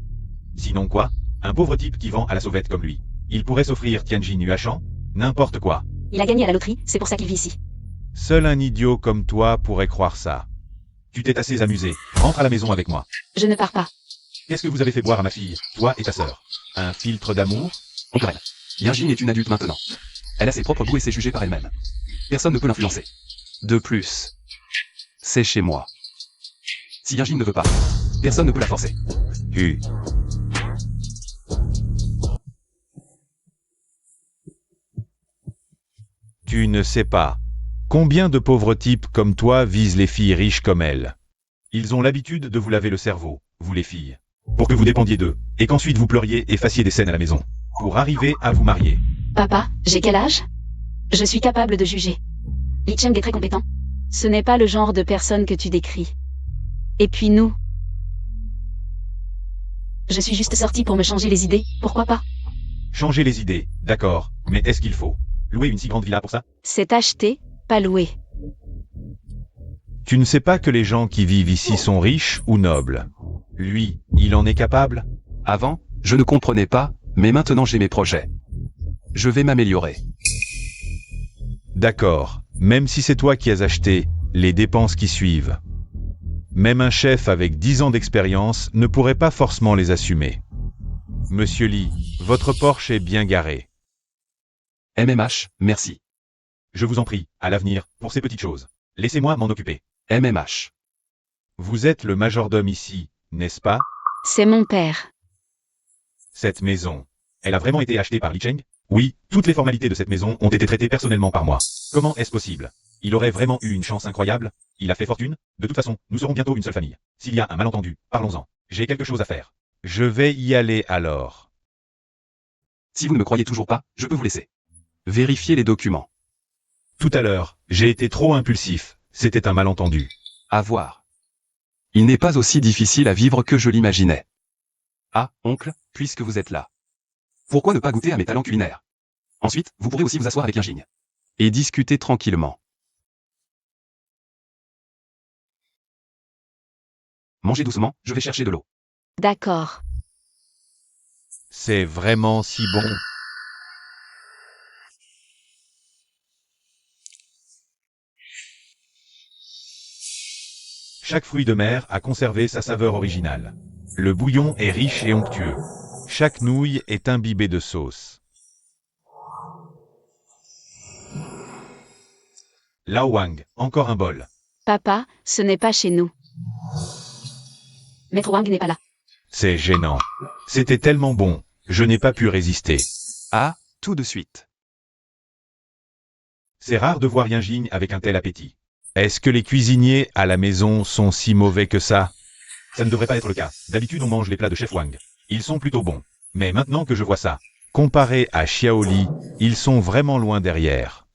Sinon quoi? Un pauvre type qui vend à la sauvette comme lui. Il pourrait s'offrir Tianjin Huachan? N'importe quoi.
Il a gagné à la loterie, c'est pour ça qu'il vit ici.
Seul un idiot comme toi pourrait croire ça. Tu t'es assez amusé. Rentre à la maison avec moi.
Je ne pars pas.
Qu'est-ce que vous avez fait boire à ma fille, toi et ta sœur? Un filtre d'amour?
Oncle Ren. Yinjin est une adulte maintenant. Elle a ses propres goûts et s'est jugée par elle-même. Personne ne peut l'influencer. De plus, c'est chez moi. Si Yinjin ne veut pas, personne ne peut la forcer.
Tu. Tu ne sais pas. Combien de pauvres types comme toi visent les filles riches comme elle? Ils ont l'habitude de vous laver le cerveau, vous les filles, pour que vous dépendiez d'eux, et qu'ensuite vous pleuriez et fassiez des scènes à la maison, pour arriver à vous marier.
Papa, j'ai quel âge? Je suis capable de juger. Li Cheng est très compétent.
ce n'est pas le genre de personne que tu décris. Et puis nous,
Je suis juste sortie pour me changer les idées, pourquoi pas?
Changer les idées, d'accord, mais est-ce qu'il faut louer une si grande villa pour ça?
c'est acheter, pas louer.
Tu ne sais pas que les gens qui vivent ici sont riches ou nobles. Lui, il en est capable?
Avant, je ne comprenais pas, mais maintenant j'ai mes projets. Je vais m'améliorer.
D'accord, même si c'est toi qui as acheté les dépenses qui suivent. Même un chef avec 10 ans d'expérience ne pourrait pas forcément les assumer. Monsieur Lee, votre Porsche est bien garé.
MMH, merci.
Je vous en prie, à l'avenir, pour ces petites choses. Laissez-moi m'en occuper.
MMH.
Vous êtes le majordome ici, n'est-ce pas?
C'est mon père.
Cette maison, elle a vraiment été achetée par Li Cheng? Oui, toutes les formalités de cette maison ont été traitées personnellement par moi. Comment est-ce possible? Il aurait vraiment eu une chance incroyable? Il a fait fortune? De toute façon, nous serons bientôt une seule famille. S'il y a un malentendu, parlons-en. J'ai quelque chose à faire. Je vais y aller alors.
Si vous ne me croyez toujours pas, je peux vous laisser. Vérifiez les documents.
Tout à l'heure, j'ai été trop impulsif. C'était un malentendu.
À voir. Il n'est pas aussi difficile à vivre que je l'imaginais. Ah, oncle, puisque vous êtes là. Pourquoi ne pas goûter à mes talents culinaires? Ensuite, vous pourrez aussi vous asseoir avec Yinjin. Et discuter tranquillement. Mangez doucement, je vais chercher de l'eau.
D'accord.
C'est vraiment si bon. Chaque fruit de mer a conservé sa saveur originale. Le bouillon est riche et onctueux. Chaque nouille est imbibée de sauce. Lao Wang, encore un bol.
Papa, ce n'est pas chez nous.
Maître Wang n'est pas là.
C'est gênant. C'était tellement bon, je n'ai pas pu résister.
Ah, tout de suite.
C'est rare de voir Yinjin avec un tel appétit. Est-ce que les cuisiniers à la maison sont si mauvais que ça? Ça ne devrait pas être le cas. D'habitude on mange les plats de chef Wang. Ils sont plutôt bons. Mais maintenant que je vois ça, comparé à Xiaoli, ils sont vraiment loin derrière.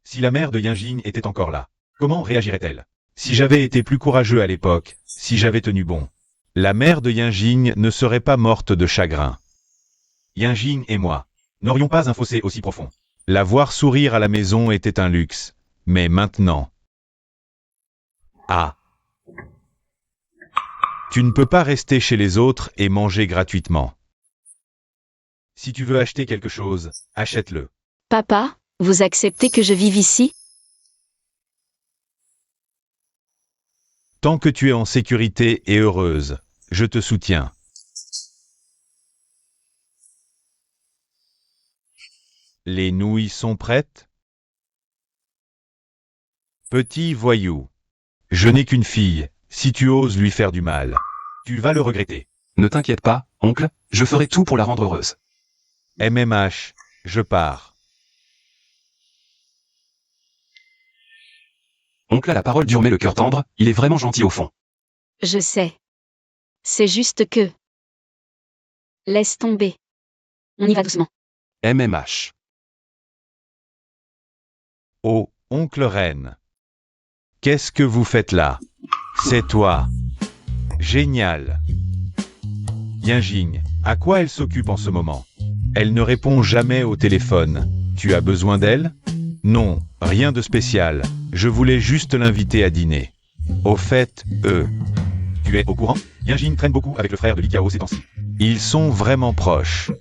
Si la mère de Yinjin était encore là, comment réagirait-elle? Si j'avais été plus courageux à l'époque, si j'avais tenu bon, la mère de Yinjin ne serait pas morte de chagrin. Yinjin et moi n'aurions pas un fossé aussi profond. La voir sourire à la maison était un luxe. Mais maintenant... Ah. Tu ne peux pas rester chez les autres et manger gratuitement. Si tu veux acheter quelque chose, achète-le.
Papa, vous acceptez que je vive ici?
Tant que tu es en sécurité et heureuse, je te soutiens. Les nouilles sont prêtes? Petit voyou. Je n'ai qu'une fille, si tu oses lui faire du mal, tu vas le regretter.
Ne t'inquiète pas, oncle, je ferai tout pour la rendre heureuse.
MMH, je pars.
Oncle a la parole dure mais le cœur tendre, il est vraiment gentil au fond.
Je sais. C'est juste que... Laisse tomber. On y va doucement.
MMH.
Oh, oncle Reine. Qu'est-ce que vous faites là? C'est toi. Génial. Yinjing, à quoi elle s'occupe en ce moment? Elle ne répond jamais au téléphone. Tu as besoin d'elle? Non, rien de spécial. Je voulais juste l'inviter à dîner. Au fait, tu es au courant? Yinjing traîne beaucoup avec le frère de Li Kao ces temps-ci. Ils sont vraiment proches.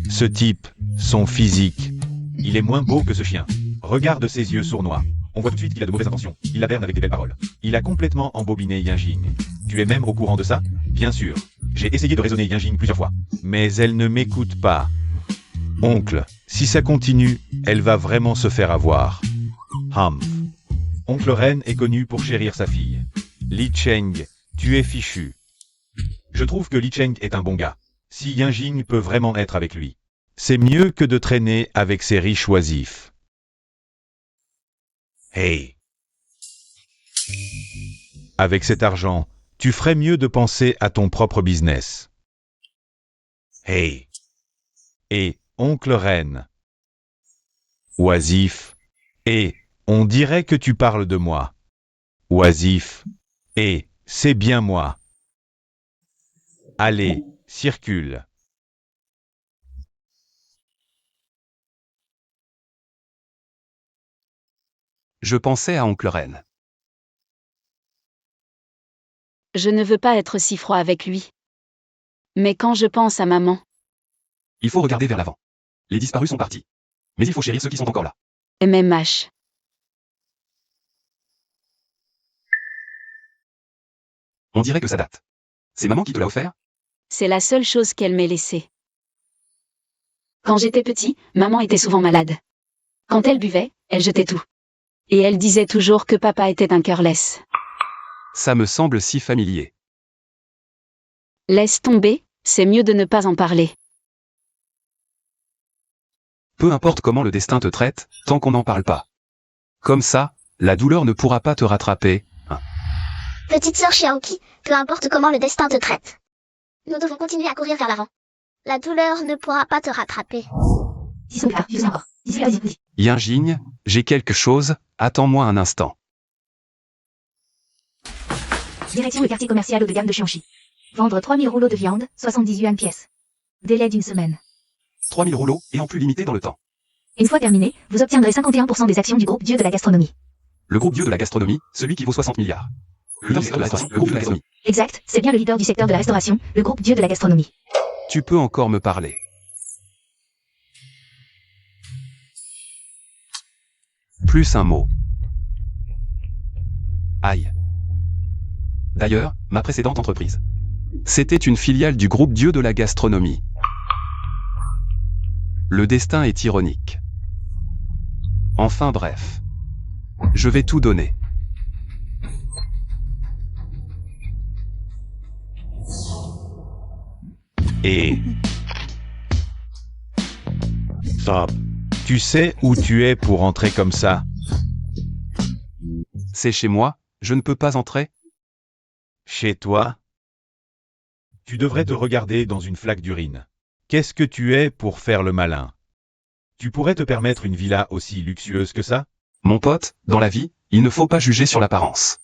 Ce type, son physique. Il est moins beau que ce chien. Regarde ses yeux sournois. On voit tout de suite qu'il a de mauvaises intentions. Il la berne avec des belles paroles. Il a complètement embobiné Yinjing. Tu es même au courant de ça? Bien sûr. J'ai essayé de raisonner Yinjing plusieurs fois. Mais elle ne m'écoute pas. Oncle, si ça continue, elle va vraiment se faire avoir. Humph. Oncle Ren est connu pour chérir sa fille. Li Cheng, tu es fichu. Je trouve que Li Cheng est un bon gars. Si Yinjing peut vraiment être avec lui, c'est mieux que de traîner avec ces riches oisifs. Hey. Avec cet argent, tu ferais mieux de penser à ton propre business. Hey. Et, oncle Ren. Oisif. Et, on dirait que tu parles de moi. Oisif. Et, c'est bien moi. Allez, circule.
Je pensais à oncle Ren.
Je ne veux pas être si froid avec lui. Mais quand je pense à maman,
Il faut regarder vers l'avant. Les disparus sont partis. Mais il faut chérir ceux qui sont encore là.
MMH.
On dirait que ça date. C'est maman qui te l'a offert?
C'est la seule chose qu'elle m'ait laissée. Quand j'étais petit, maman était souvent malade. Quand elle buvait, elle jetait tout. Et elle disait toujours que papa était un cœur lisse.
Ça me semble si familier.
Laisse tomber, c'est mieux de ne pas en parler.
Peu importe comment le destin te traite, tant qu'on n'en parle pas. Comme ça, la douleur ne pourra pas te rattraper.
Petite sœur Xiaoqi, peu importe comment le destin te traite. Nous devons continuer à courir vers l'avant. La douleur ne pourra pas te rattraper.
10 secondes plus tard, je sais encore. D'ici là, vas-y.
Yinjing, j'ai quelque chose, attends-moi un instant.
Direction le quartier commercial haut de gamme de Xianxi. Vendre 3000 rouleaux de viande, 70 yuan pièce. Délai d'une semaine.
3000 rouleaux, et en plus limité dans le temps.
Une fois terminé, vous obtiendrez 51% des actions du groupe Dieu de la gastronomie.
Le groupe Dieu de la gastronomie, celui qui vaut 60 milliards. Le secteur de la restauration, le groupe de la gastronomie.
Exact, c'est bien le leader du secteur de la restauration, le groupe Dieu de la gastronomie.
Tu peux encore me parler. Plus un mot. Aïe. D'ailleurs, ma précédente entreprise. C'était une filiale du groupe Dieu de la gastronomie. Le destin est ironique. Enfin bref. Je vais tout donner.
Et... Stop. Tu sais où tu es pour entrer comme ça?
C'est chez moi, je ne peux pas entrer?
Chez toi? Tu devrais te regarder dans une flaque d'urine. Qu'est-ce que tu es pour faire le malin? Tu pourrais te permettre une villa aussi luxueuse que ça?
Mon pote, dans la vie, il ne faut pas juger sur l'apparence.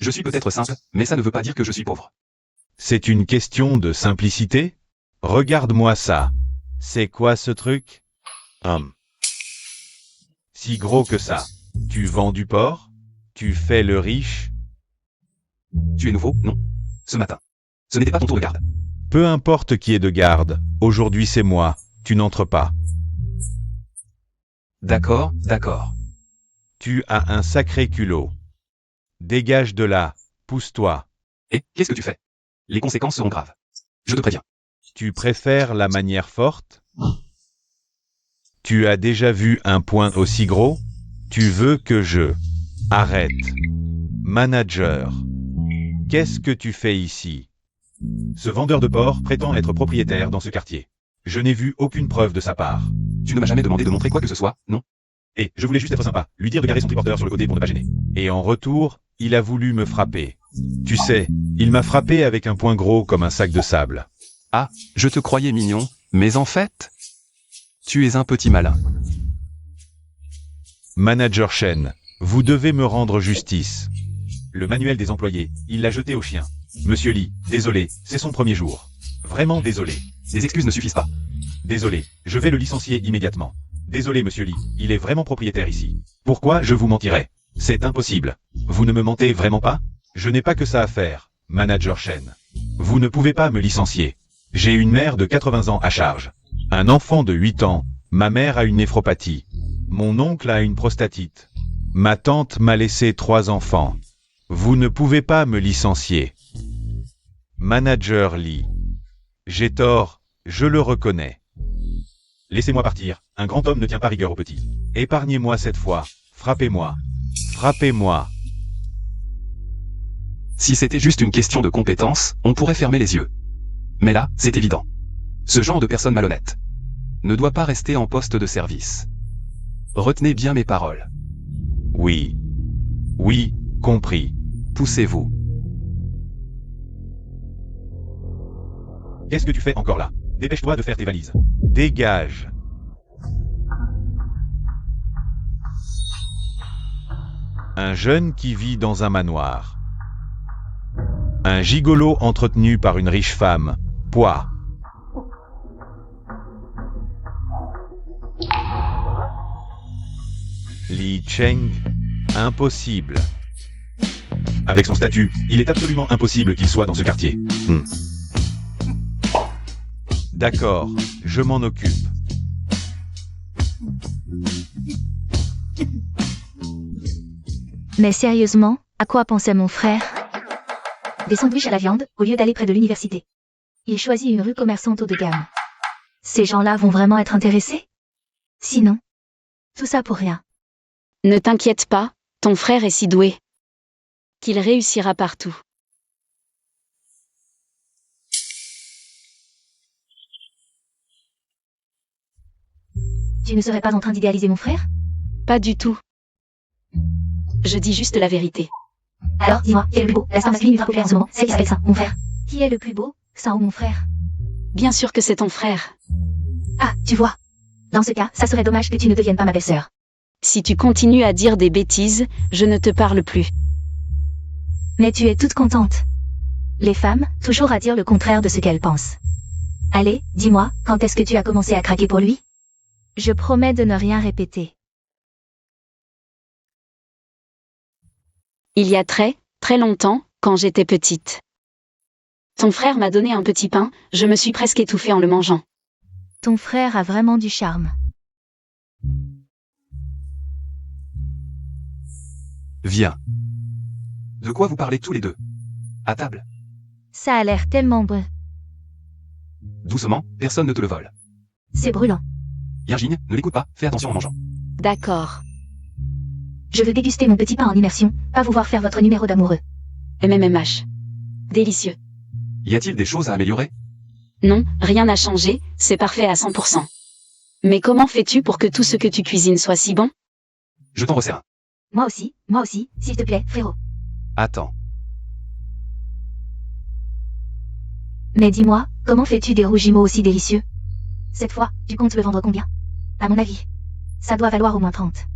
Je suis peut-être simple, mais ça ne veut pas dire que je suis pauvre.
C'est une question de simplicité? Regarde-moi ça. C'est quoi ce truc? Si gros que ça. Tu vends du porc? Tu fais le riche?
Tu es nouveau, non? Ce matin. Ce n'était pas ton tour de garde.
Peu importe qui est de garde, aujourd'hui c'est moi, tu n'entres pas.
D'accord, d'accord.
Tu as un sacré culot. Dégage de là, Pousse-toi.
Et, qu'est-ce que tu fais? Les conséquences seront graves. Je te préviens.
Tu préfères la manière forte? Tu as déjà vu un poing aussi gros? Tu veux que je... Arrête. Manager. Qu'est-ce que tu fais ici? Ce vendeur de porc prétend être propriétaire dans ce quartier. Je n'ai vu aucune preuve de sa part.
Tu ne m'as jamais demandé de montrer quoi que ce soit, non?
Et je voulais juste être sympa, lui dire de garer son triporteur sur le côté pour ne pas gêner. Et en retour, il a voulu me frapper. Tu sais, il m'a frappé avec un poing gros comme un sac de sable.
Ah, je te croyais mignon, mais en fait... Tu es un petit malin.
Manager Shen, vous devez me rendre justice. Le manuel des employés, il l'a jeté au chien. Monsieur Lee, désolé, c'est son premier jour. Vraiment désolé.
Des excuses ne suffisent pas.
Désolé, je vais le licencier immédiatement. Désolé monsieur Lee, il est vraiment propriétaire ici. Pourquoi je vous mentirais? C'est impossible. Vous ne me mentez vraiment pas? Je n'ai pas que ça à faire, Manager Shen. Vous ne pouvez pas me licencier. J'ai une mère de 80 ans à charge. Un enfant de 8 ans. Ma mère a une néphropathie. Mon oncle a une prostatite. Ma tante m'a laissé 3 enfants. Vous ne pouvez pas me licencier. Manager Lee. J'ai tort, je le reconnais. Laissez-moi partir, un grand homme ne tient pas rigueur aux petits. Épargnez-moi cette fois, frappez-moi. Frappez-moi.
Si c'était juste une question de compétence, on pourrait fermer les yeux. Mais là, c'est évident. Ce genre de personne malhonnête ne doit pas rester en poste de service. Retenez bien mes paroles.
Oui. Oui, compris.
Poussez-vous.
Qu'est-ce que tu fais encore là? Dépêche-toi de faire tes valises. Dégage. Un jeune qui vit dans un manoir. Un gigolo entretenu par une riche femme. Poids. Li Cheng. Impossible. Avec son statut, il est absolument impossible qu'il soit dans ce quartier. D'accord, je m'en occupe.
Mais sérieusement, à quoi pensait mon frère? Des sandwichs à la viande, au lieu d'aller près de l'université. Il choisit une rue commerçante haut de gamme. Ces gens-là vont vraiment être intéressés? Sinon, tout ça pour rien.
Ne t'inquiète pas, ton frère est si doué qu'il réussira partout.
Tu ne serais pas en train d'idéaliser mon frère?
Pas du tout. Je dis juste la vérité.
Alors, dis-moi, qui est le plus beau? La star masculine ultra populaire en ce moment, celle qui s'appelle ça, mon frère. Qui est le plus beau, ça ou mon frère?
Bien sûr que c'est ton frère.
Ah, tu vois. Dans ce cas, ça serait dommage que tu ne deviennes pas ma belle-sœur.
Si tu continues à dire des bêtises, je ne te parle plus.
Mais tu es toute contente. Les femmes, toujours à dire le contraire de ce qu'elles pensent. Allez, dis-moi, quand est-ce que tu as commencé à craquer pour lui? Je promets de ne rien répéter.
Il y a très, très longtemps, quand j'étais petite. Ton frère m'a donné un petit pain, je me suis presque étouffée en le mangeant.
Ton frère a vraiment du charme.
Viens. De quoi vous parlez tous les deux? À table.
Ça a l'air tellement bon.
Doucement, personne ne te le vole.
C'est brûlant.
Virginie, ne l'écoute pas, fais attention en mangeant.
D'accord.
Je veux déguster mon petit pain en immersion, pas vous voir faire votre numéro d'amoureux.
MMMH. Délicieux.
Y a-t-il des choses à améliorer?
Non, rien n'a changé, c'est parfait à 100%. Mais comment fais-tu pour que tout ce que tu cuisines soit si bon?
Je t'en resserre un.
Moi aussi, s'il te plaît, frérot.
Attends.
Mais dis-moi, comment fais-tu des rougemaux aussi délicieux? Cette fois, tu comptes le vendre combien? À mon avis, ça doit valoir au moins 30.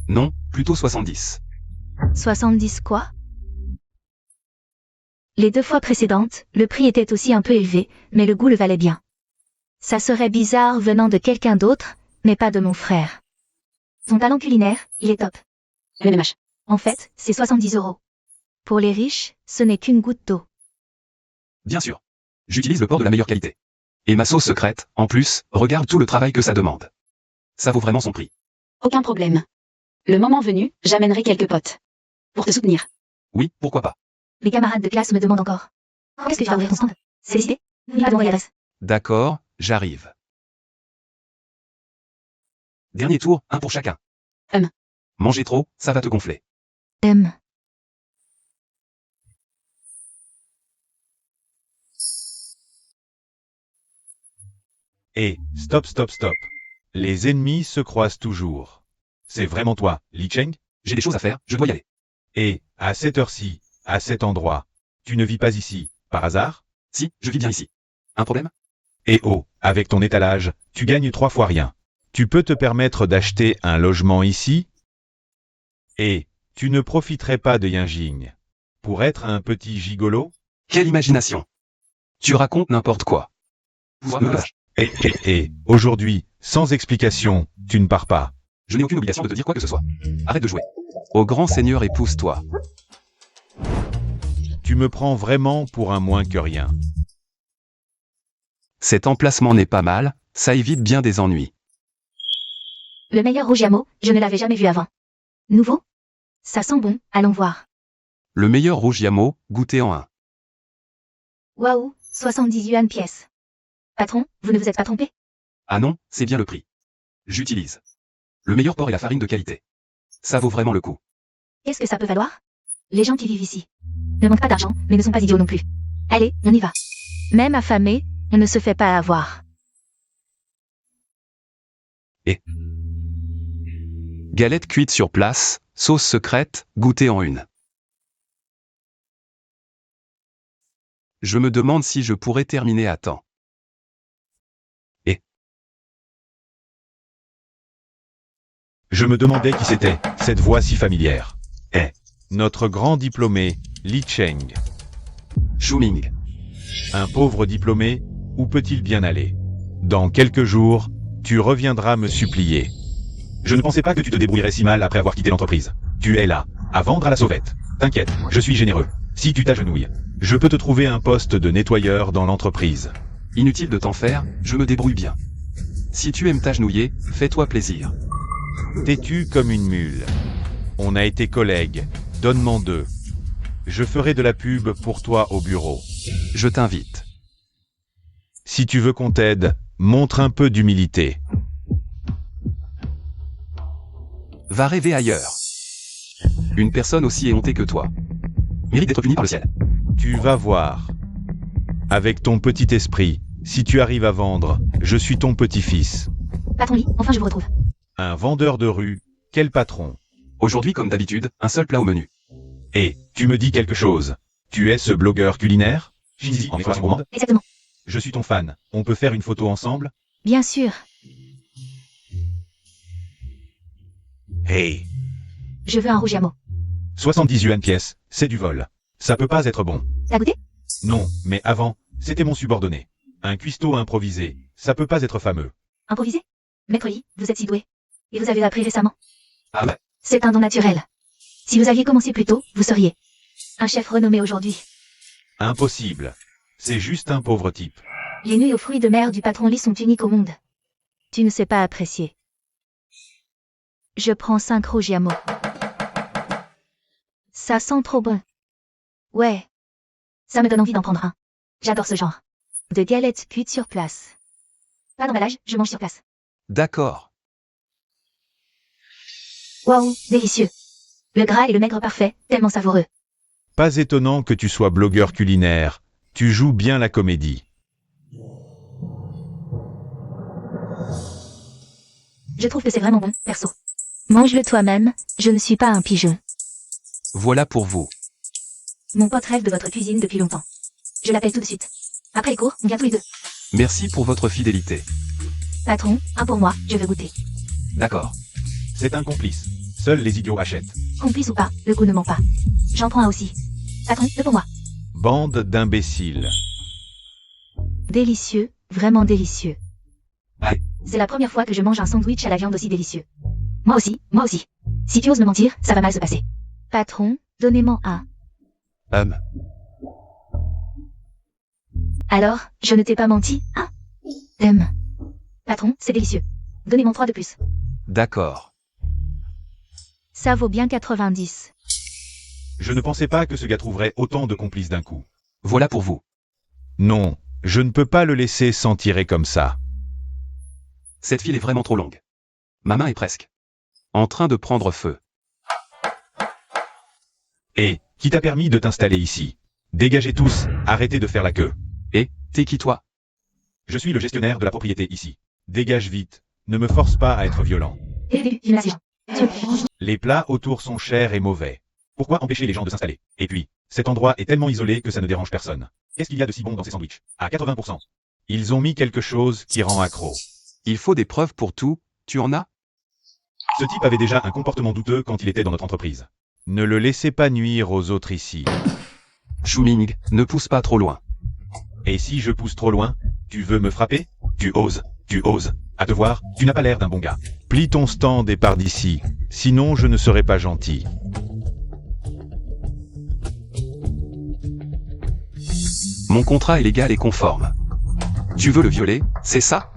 Non, plutôt 70.
70 quoi? Les 2 fois précédentes, le prix était aussi un peu élevé, mais le goût le valait bien. Ça serait bizarre venant de quelqu'un d'autre, mais pas de mon frère. Ton talent culinaire, il est top.
MMH.
En fait, c'est 70 €. Pour les riches, ce n'est qu'une goutte d'eau.
Bien sûr. J'utilise le porc de la meilleure qualité. Et ma sauce secrète, en plus, regarde tout le travail que ça demande. Ça vaut vraiment son prix.
Aucun problème. Le moment venu, j'amènerai quelques potes. Pour te soutenir.
Oui, pourquoi pas.
Mes camarades de classe me demandent encore. Quand est-ce que tu vas ouvrir ton stand? C'est décidé? N'oublie pas de m'envoyer l'adresse.
D'accord, j'arrive. Dernier tour, un pour chacun. Manger trop, ça va te gonfler.
Et, stop, stop, stop. Les ennemis se croisent toujours. C'est vraiment toi, Li Cheng?
J'ai des choses à faire, je dois y aller.
Et, à cette heure-ci, à cet endroit, tu ne vis pas ici, par hasard?
Si, je vis bien ici. Un problème?
Et oh, avec ton étalage, tu gagnes 3 fois rien. Tu peux te permettre d'acheter un logement ici? Et, tu ne profiterais pas de Yinjing pour être un petit gigolo?
Quelle imagination! Tu racontes n'importe quoi.
Et, aujourd'hui, sans explication, tu ne pars pas.
Je n'ai aucune obligation de te dire quoi que ce soit. Arrête de jouer. Au grand seigneur, épouse-toi.
Tu me prends vraiment pour un moins que rien.
Cet emplacement n'est pas mal, ça évite bien des ennuis.
Le meilleur rouge à mots, je ne l'avais jamais vu avant. Nouveau? Ça sent bon, allons voir.
Le meilleur rouge Yamo, goûtez en un.
Waouh, 70 yuan pièce. Patron, vous ne vous êtes pas trompé?
Ah non, c'est bien le prix. J'utilise. Le meilleur porc et la farine de qualité. Ça vaut vraiment le coup.
Qu'est-ce que ça peut valoir? Les gens qui vivent ici ne manquent pas d'argent, mais ne sont pas idiots non plus. Allez, on y va. Même affamé, on ne se fait pas avoir.
Galette cuite sur place, sauce secrète, goûtez en une. Je me demande si je pourrais terminer à temps.
Je me demandais qui c'était, cette voix si familière. Notre grand diplômé, Li Cheng.
Shuming.
Un pauvre diplômé, où peut-il bien aller? Dans quelques jours, tu reviendras me supplier. Je ne pensais pas que tu te débrouillerais si mal après avoir quitté l'entreprise. Tu es là, à vendre à la sauvette. T'inquiète, je suis généreux. Si tu t'agenouilles, je peux te trouver un poste de nettoyeur dans l'entreprise.
Inutile de t'en faire, je me débrouille bien. Si tu aimes t'agenouiller, fais-toi plaisir.
Têtu comme une mule. On a été collègues, donne-m'en 2. Je ferai de la pub pour toi au bureau.
Je t'invite.
Si tu veux qu'on t'aide, montre un peu d'humilité.
Va rêver ailleurs. Une personne aussi éhontée que toi mérite d'être punie par le ciel.
Tu vas voir. Avec ton petit esprit, si tu arrives à vendre, je suis ton petit-fils.
Patron Lee, enfin je vous retrouve.
Un vendeur de rue, quel patron?
Aujourd'hui comme d'habitude, un seul plat au menu.
Et, tu me dis quelque chose. Tu es ce blogueur culinaire? Shinji en étoile gourmande?
Exactement.
Je suis ton fan. On peut faire une photo ensemble?
Bien sûr.
Hey!
Je veux un rouge à mots.
70 yuan pièce, c'est du vol. Ça peut pas être bon.
T'as goûté?
Non, mais avant, c'était mon subordonné. Un cuistot improvisé, ça peut pas être fameux.
Improvisé? Maître Lee, vous êtes si doué. Et vous avez appris récemment.
Ah ouais.
C'est un don naturel. Si vous aviez commencé plus tôt, vous seriez un chef renommé aujourd'hui.
Impossible. C'est juste un pauvre type.
Les nuits aux fruits de mer du patron Lee sont uniques au monde. Tu ne sais pas apprécier. Je prends 5 rouges à mots. Ça sent trop bon. Ouais. Ça me donne envie d'en prendre un. J'adore ce genre. De galettes cuites sur place. Pas d'emballage, je mange sur place.
D'accord.
Waouh, délicieux. Le gras et le maigre parfait, tellement savoureux.
Pas étonnant que tu sois blogueur culinaire. Tu joues bien la comédie.
Je trouve que c'est vraiment bon, perso. Mange-le toi-même, je ne suis pas un pigeon.
Voilà pour vous.
Mon pote rêve de votre cuisine depuis longtemps. Je l'appelle tout de suite. Après les cours, on vient tous les deux.
Merci pour votre fidélité.
Patron, un pour moi, je veux goûter.
D'accord.
C'est un complice. Seuls les idiots achètent.
Complice ou pas, le goût ne ment pas. J'en prends un aussi. Patron, deux pour moi.
Bande d'imbéciles.
Délicieux, vraiment délicieux.
Ouais.
C'est la première fois que je mange un sandwich à la viande aussi délicieux. Moi aussi, moi aussi. Si tu oses me mentir, ça va mal se passer. Patron, donnez-moi un. Alors, je ne t'ai pas menti, hein? Patron, c'est délicieux. Donnez-moi 3 de plus.
D'accord.
Ça vaut bien 90.
Je ne pensais pas que ce gars trouverait autant de complices d'un coup.
Voilà pour vous.
Non, je ne peux pas le laisser s'en tirer comme ça.
Cette file est vraiment trop longue. Ma main est presque en train de prendre feu.
Et, qui t'a permis de t'installer ici? Dégagez tous, arrêtez de faire la queue.
Et, t'es qui toi?
Je suis le gestionnaire de la propriété ici. Dégage vite, ne me force pas à être violent. Les plats autour sont chers et mauvais. Pourquoi empêcher les gens de s'installer? Et puis, cet endroit est tellement isolé que ça ne dérange personne. Qu'est-ce qu'il y a de si bon dans ces sandwichs? À 80%. Ils ont mis quelque chose qui rend accro.
Il faut des preuves pour tout, tu en as?
Ce type avait déjà un comportement douteux quand il était dans notre entreprise. Ne le laissez pas nuire aux autres ici.
Shuming, ne pousse pas trop loin.
Et si je pousse trop loin, tu veux me frapper? Tu oses. À te voir, tu n'as pas l'air d'un bon gars. Plie ton stand et pars d'ici, sinon je ne serai pas gentil.
Mon contrat est légal et conforme. Tu veux le violer, c'est ça?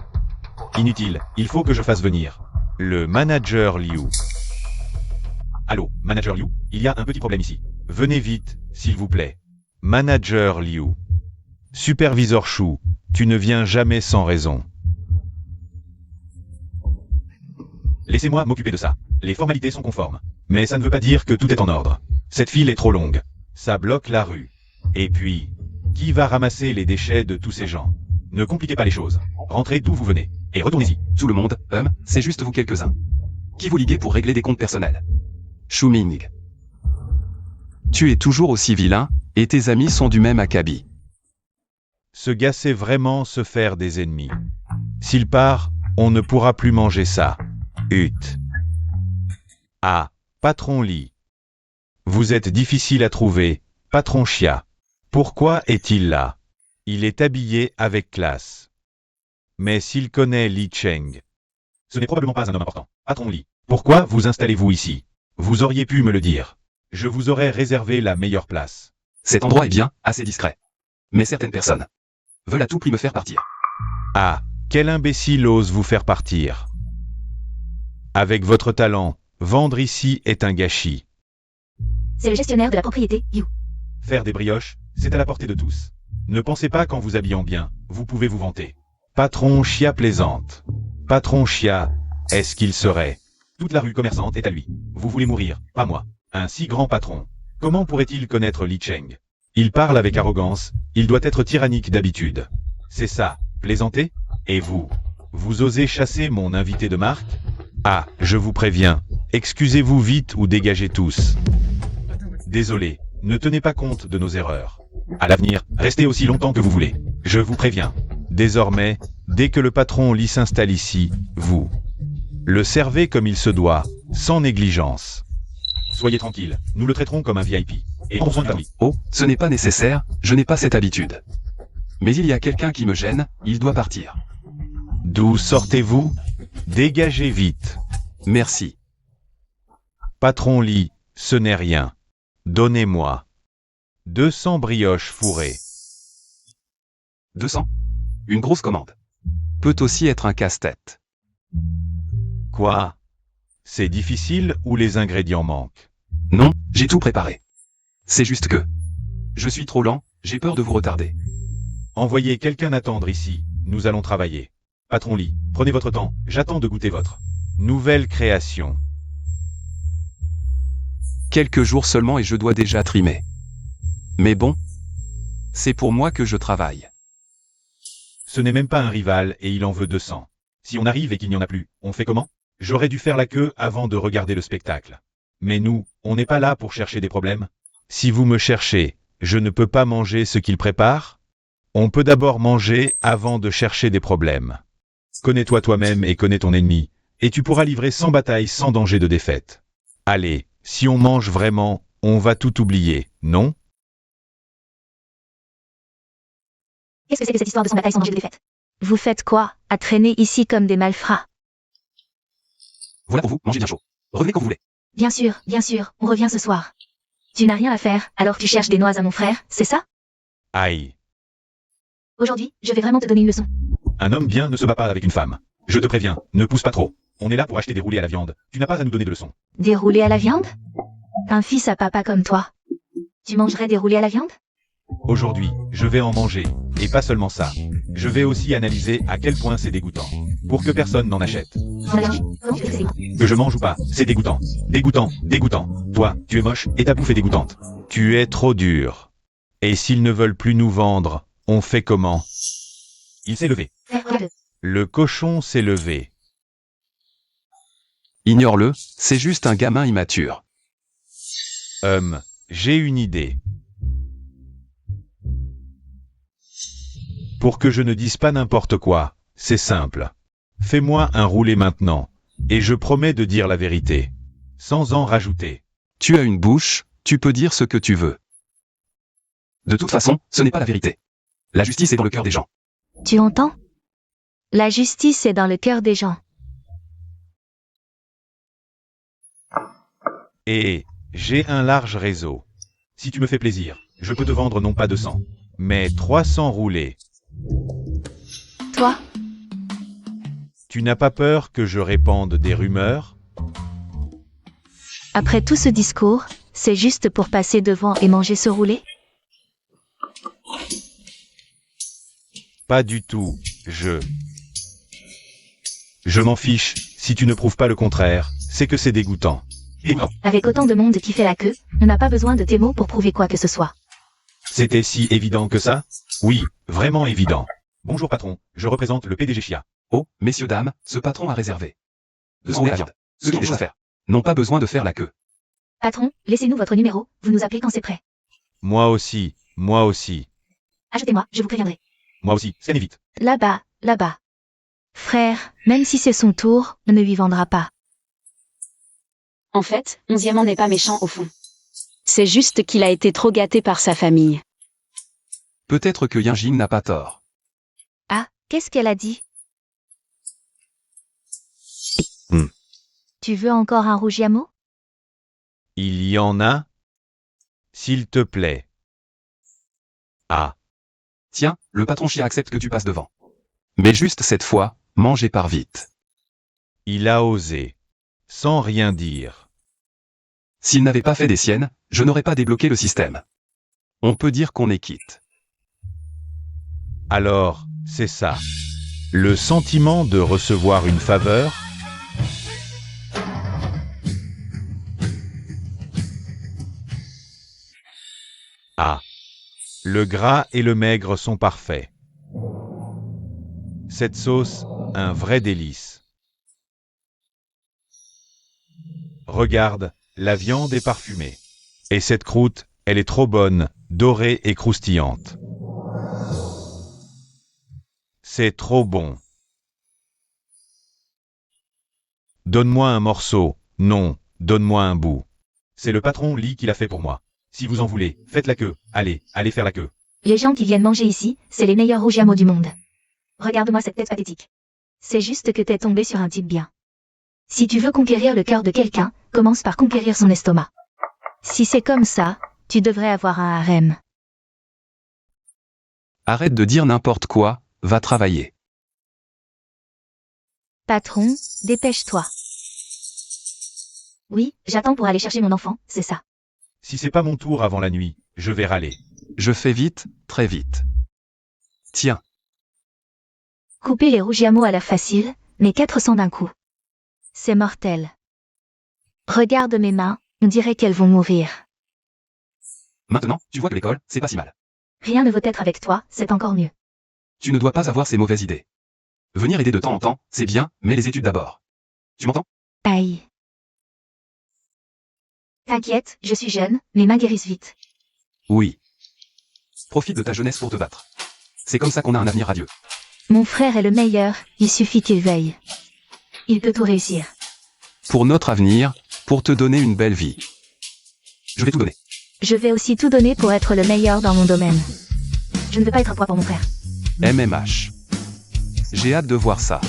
Inutile, il faut que je fasse venir le manager Liu. Allô, manager Liu, il y a un petit problème ici. Venez vite, s'il vous plaît. Manager Liu. Superviseur Chou, tu ne viens jamais sans raison. Laissez-moi m'occuper de ça. Les formalités sont conformes. Mais ça ne veut pas dire que tout est en ordre. Cette file est trop longue. Ça bloque la rue. Et puis, qui va ramasser les déchets de tous ces gens? Ne compliquez pas les choses. Rentrez d'où vous venez. Et retournez-y.
Tout le monde, c'est juste vous quelques-uns. Qui vous liguez pour régler des comptes personnels? Shuming. Tu es toujours aussi vilain, et tes amis sont du même acabit.
Ce gars sait vraiment se faire des ennemis. S'il part, on ne pourra plus manger ça. Hut. Ah, patron Lee. Vous êtes difficile à trouver, patron Chia. Pourquoi est-il là? Il est habillé avec classe. Mais s'il connaît Li Cheng, ce n'est probablement pas un homme important. Patron Lee, pourquoi vous installez-vous ici? Vous auriez pu me le dire. Je vous aurais réservé la meilleure place.
Cet endroit est bien, assez discret. Mais certaines personnes veulent à tout prix me faire partir.
Ah, quel imbécile ose vous faire partir? Avec votre talent, vendre ici est un gâchis.
C'est le gestionnaire de la propriété, You.
Faire des brioches, c'est à la portée de tous. Ne pensez pas qu'en vous habillant bien, vous pouvez vous vanter. Patron Chia plaisante. Patron Chia, est-ce qu'il serait? Toute la rue commerçante est à lui. Vous voulez mourir, pas moi. Un si grand patron. Comment pourrait-il connaître Li Cheng? Il parle avec arrogance, il doit être tyrannique d'habitude. C'est ça, plaisanter? Et vous? Vous osez chasser mon invité de marque? Ah, je vous préviens, excusez-vous vite ou dégagez tous. Désolé, ne tenez pas compte de nos erreurs. À l'avenir, restez aussi longtemps que vous voulez. Je vous préviens. Désormais, dès que le patron Lee s'installe ici, vous le servez comme il se doit, sans négligence. Soyez tranquille, nous le traiterons comme un VIP. Et prendrons soin de lui.
Oh, ce n'est pas nécessaire, je n'ai pas cette habitude. Mais il y a quelqu'un qui me gêne, il doit partir.
D'où sortez-vous? Dégagez vite.
Merci.
Patron Lee, ce n'est rien. Donnez-moi 200 brioches fourrées.
200? Une grosse commande. Peut aussi être un casse-tête.
Quoi? C'est difficile ou les ingrédients manquent?
Non, j'ai tout préparé. C'est juste que je suis trop lent, j'ai peur de vous retarder.
Envoyez quelqu'un attendre ici, nous allons travailler. Patron Lee, prenez votre temps, j'attends de goûter votre nouvelle création.
Quelques jours seulement et je dois déjà trimer. Mais bon, c'est pour moi que je travaille.
Ce n'est même pas un rival et il en veut 200. Si on arrive et qu'il n'y en a plus, on fait comment? J'aurais dû faire la queue avant de regarder le spectacle. Mais nous, on n'est pas là pour chercher des problèmes. Si vous me cherchez, je ne peux pas manger ce qu'il prépare? On peut d'abord manger avant de chercher des problèmes. Connais-toi toi-même et connais ton ennemi, et tu pourras livrer sans bataille, sans danger de défaite. Allez, si on mange vraiment, on va tout oublier, non?
Qu'est-ce que c'est que cette histoire de sans bataille, sans danger de défaite?
Vous faites quoi, à traîner ici comme des malfrats?
Voilà pour vous, mangez bien chaud. Revenez quand vous voulez.
Bien sûr, on revient ce soir. Tu n'as rien à faire, alors tu cherches des noix à mon frère, c'est ça?
Aïe.
Aujourd'hui, je vais vraiment te donner une leçon.
Un homme bien ne se bat pas avec une femme. Je te préviens, ne pousse pas trop. On est là pour acheter des roulés à la viande. Tu n'as pas à nous donner de leçons.
Des roulés à la viande? Un fils à papa comme toi. Tu mangerais des roulés à la viande?
Aujourd'hui, je vais en manger. Et pas seulement ça. Je vais aussi analyser à quel point c'est dégoûtant. Pour que personne n'en achète.
Mon allergie? Comment tu sais que c'est dégoûtant?
Que je mange ou pas, c'est dégoûtant. Dégoûtant, dégoûtant. Toi, tu es moche et ta bouffe est dégoûtante. Tu es trop dur. Et s'ils ne veulent plus nous vendre, on fait comment? Il s'est levé.
Regarde.
Le cochon s'est levé.
Ignore-le, c'est juste un gamin immature.
J'ai une idée. Pour que je ne dise pas n'importe quoi, c'est simple. Fais-moi un roulé maintenant, et je promets de dire la vérité, sans en rajouter.
Tu as une bouche, tu peux dire ce que tu veux. De toute façon, ce n'est pas la vérité. La justice est dans le cœur des gens.
Tu entends? La justice est dans le cœur des gens.
Et j'ai un large réseau. Si tu me fais plaisir, je peux te vendre non pas 200, mais 300 roulés.
Toi?
Tu n'as pas peur que je répande des rumeurs?
Après tout ce discours, c'est juste pour passer devant et manger ce roulé?
Pas du tout, je m'en fiche, si tu ne prouves pas le contraire, c'est que c'est dégoûtant. Et non,
Avec autant de monde qui fait la queue, on n'a pas besoin de tes mots pour prouver quoi que ce soit.
c'était si évident que ça? Oui, vraiment évident. Bonjour patron, je représente le PDG Chia.
Oh, messieurs dames, ce patron a réservé. 200 roulés à la viande. Ce qui est des choses à faire. N'ont pas besoin de faire la queue.
Patron, laissez-nous votre numéro, vous nous appelez quand c'est prêt.
Moi aussi, moi aussi,
Ajoutez-moi, je vous préviendrai.
moi aussi, scannez vite.
Là-bas, là-bas. Frère, même si c'est son tour, on ne lui vendra pas.
En fait, 11e n'est pas méchant au fond. C'est juste qu'il a été trop gâté par sa famille.
Peut-être que Yinjin n'a pas tort.
Ah, qu'est-ce qu'elle a dit?
Hmm.
Tu veux encore un rougiamo?
Il y en a? S'il te plaît. Ah,
Tiens, le patron Chia accepte que tu passes devant. Mais juste cette fois, mange et pars vite.
il a osé. Sans rien dire.
S'il n'avait pas fait des siennes, je n'aurais pas débloqué le système. On peut dire qu'on est quitte.
Alors, c'est ça. Le sentiment de recevoir une faveur? Ah. Le gras et le maigre sont parfaits. Cette sauce, un vrai délice. Regarde, la viande est parfumée. Et cette croûte, elle est trop bonne, dorée et croustillante. C'est trop bon. Donne-moi un morceau. Non, donne-moi un bout. C'est le patron Lee qui l'a fait pour moi. Si vous en voulez, faites la queue. Allez, allez faire la queue.
Les gens qui viennent manger ici, c'est les meilleurs rougiamos du monde. Regarde-moi cette tête pathétique. C'est juste que t'es tombé sur un type bien. Si tu veux conquérir le cœur de quelqu'un, commence par conquérir son estomac. Si c'est comme ça, tu devrais avoir un harem.
Arrête de dire n'importe quoi, va travailler.
Patron, dépêche-toi. Oui, j'attends pour aller chercher mon enfant, c'est ça.
Si c'est pas mon tour avant la nuit, je vais râler.
Je fais vite, très vite. Tiens,
Couper les rougiamos à la facile, mais 400 d'un coup. C'est mortel. Regarde mes mains, on dirait qu'elles vont mourir.
maintenant, tu vois que l'école, c'est pas si mal.
Rien ne vaut être avec toi, c'est encore mieux.
Tu ne dois pas avoir ces mauvaises idées. Venir aider de temps en temps, c'est bien, mais les études d'abord. Tu m'entends?
Aïe. T'inquiète, je suis jeune, mes mains guérissent vite.
Oui. Profite de ta jeunesse pour te battre. C'est comme ça qu'on a un avenir radieux.
Mon frère est le meilleur, il suffit qu'il veille. Il peut tout réussir.
Pour notre avenir, pour te donner une belle vie. Je vais tout donner.
Je vais aussi tout donner pour être le meilleur dans mon domaine. Je ne veux pas être un poids pour mon frère.
MMH. J'ai hâte de voir ça.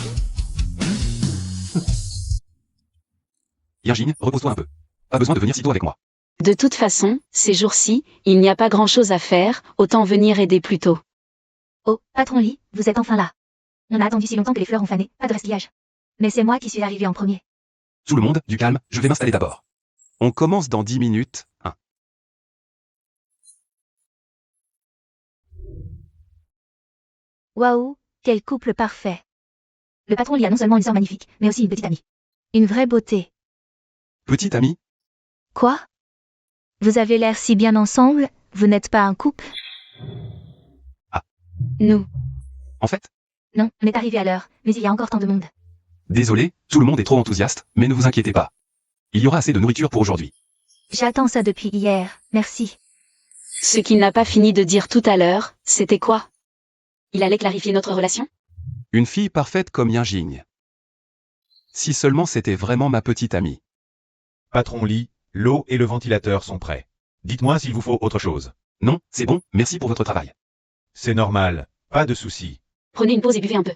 Yinjin, repose-toi un peu. Pas besoin de venir si tôt avec moi.
De toute façon, ces jours-ci, il n'y a pas grand-chose à faire, autant venir aider plus tôt.
Oh, patron Lee, vous êtes enfin là. On a attendu si longtemps que les fleurs ont fané, pas de restillage. Mais c'est moi qui suis arrivé en premier.
Tout le monde, du calme, je vais m'installer d'abord. On commence dans 10 minutes, hein.
Waouh, quel couple parfait. Le patron Lee a non seulement une sœur magnifique, mais aussi une petite amie. Une vraie beauté.
Petite amie?
Quoi? Vous avez l'air si bien ensemble, vous n'êtes pas un couple?
Nous.
En fait,
Non, on est arrivé à l'heure, mais il y a encore tant de monde.
désolé, tout le monde est trop enthousiaste, mais ne vous inquiétez pas. Il y aura assez de nourriture pour aujourd'hui.
J'attends ça depuis hier, merci.
Ce qu'il n'a pas fini de dire tout à l'heure, c'était quoi? Il allait clarifier notre relation?
Une fille parfaite comme Yinjing. Si seulement c'était vraiment ma petite amie.
Patron Lee, l'eau et le ventilateur sont prêts. Dites-moi s'il vous faut autre chose.
Non, c'est bon, merci pour votre travail.
C'est normal, pas de souci.
Prenez une pause et buvez un peu.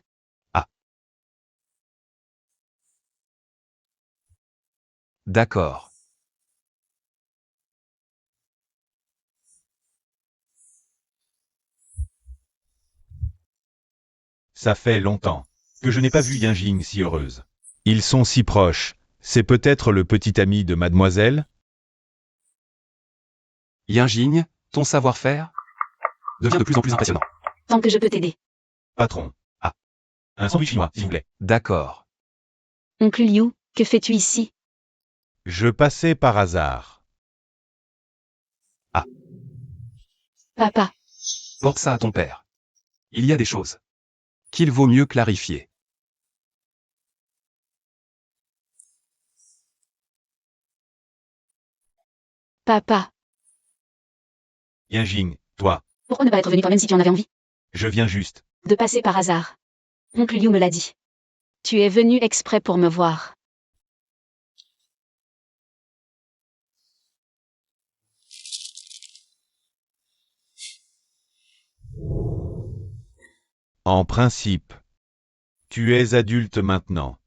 D'accord.
Ça fait longtemps que je n'ai pas vu Yinjing si heureuse. Ils sont si proches. C'est peut-être le petit ami de mademoiselle?
Yinjing, ton savoir-faire devient de plus en plus impressionnant.
Tant que je peux t'aider.
Patron. Ah. Un sandwich chinois, s'il vous plaît.
D'accord.
Oncle Liu, que fais-tu ici?
Je passais par hasard.
Papa.
Porte ça à ton père. Il y a des choses qu'il vaut mieux clarifier.
Papa.
Yinjing, toi,
Pourquoi ne pas être venu toi-même si tu en avais envie?
je viens juste.
De passer par hasard. Oncle Liu me l'a dit. Tu es venu exprès pour me voir.
En principe. Tu es adulte maintenant.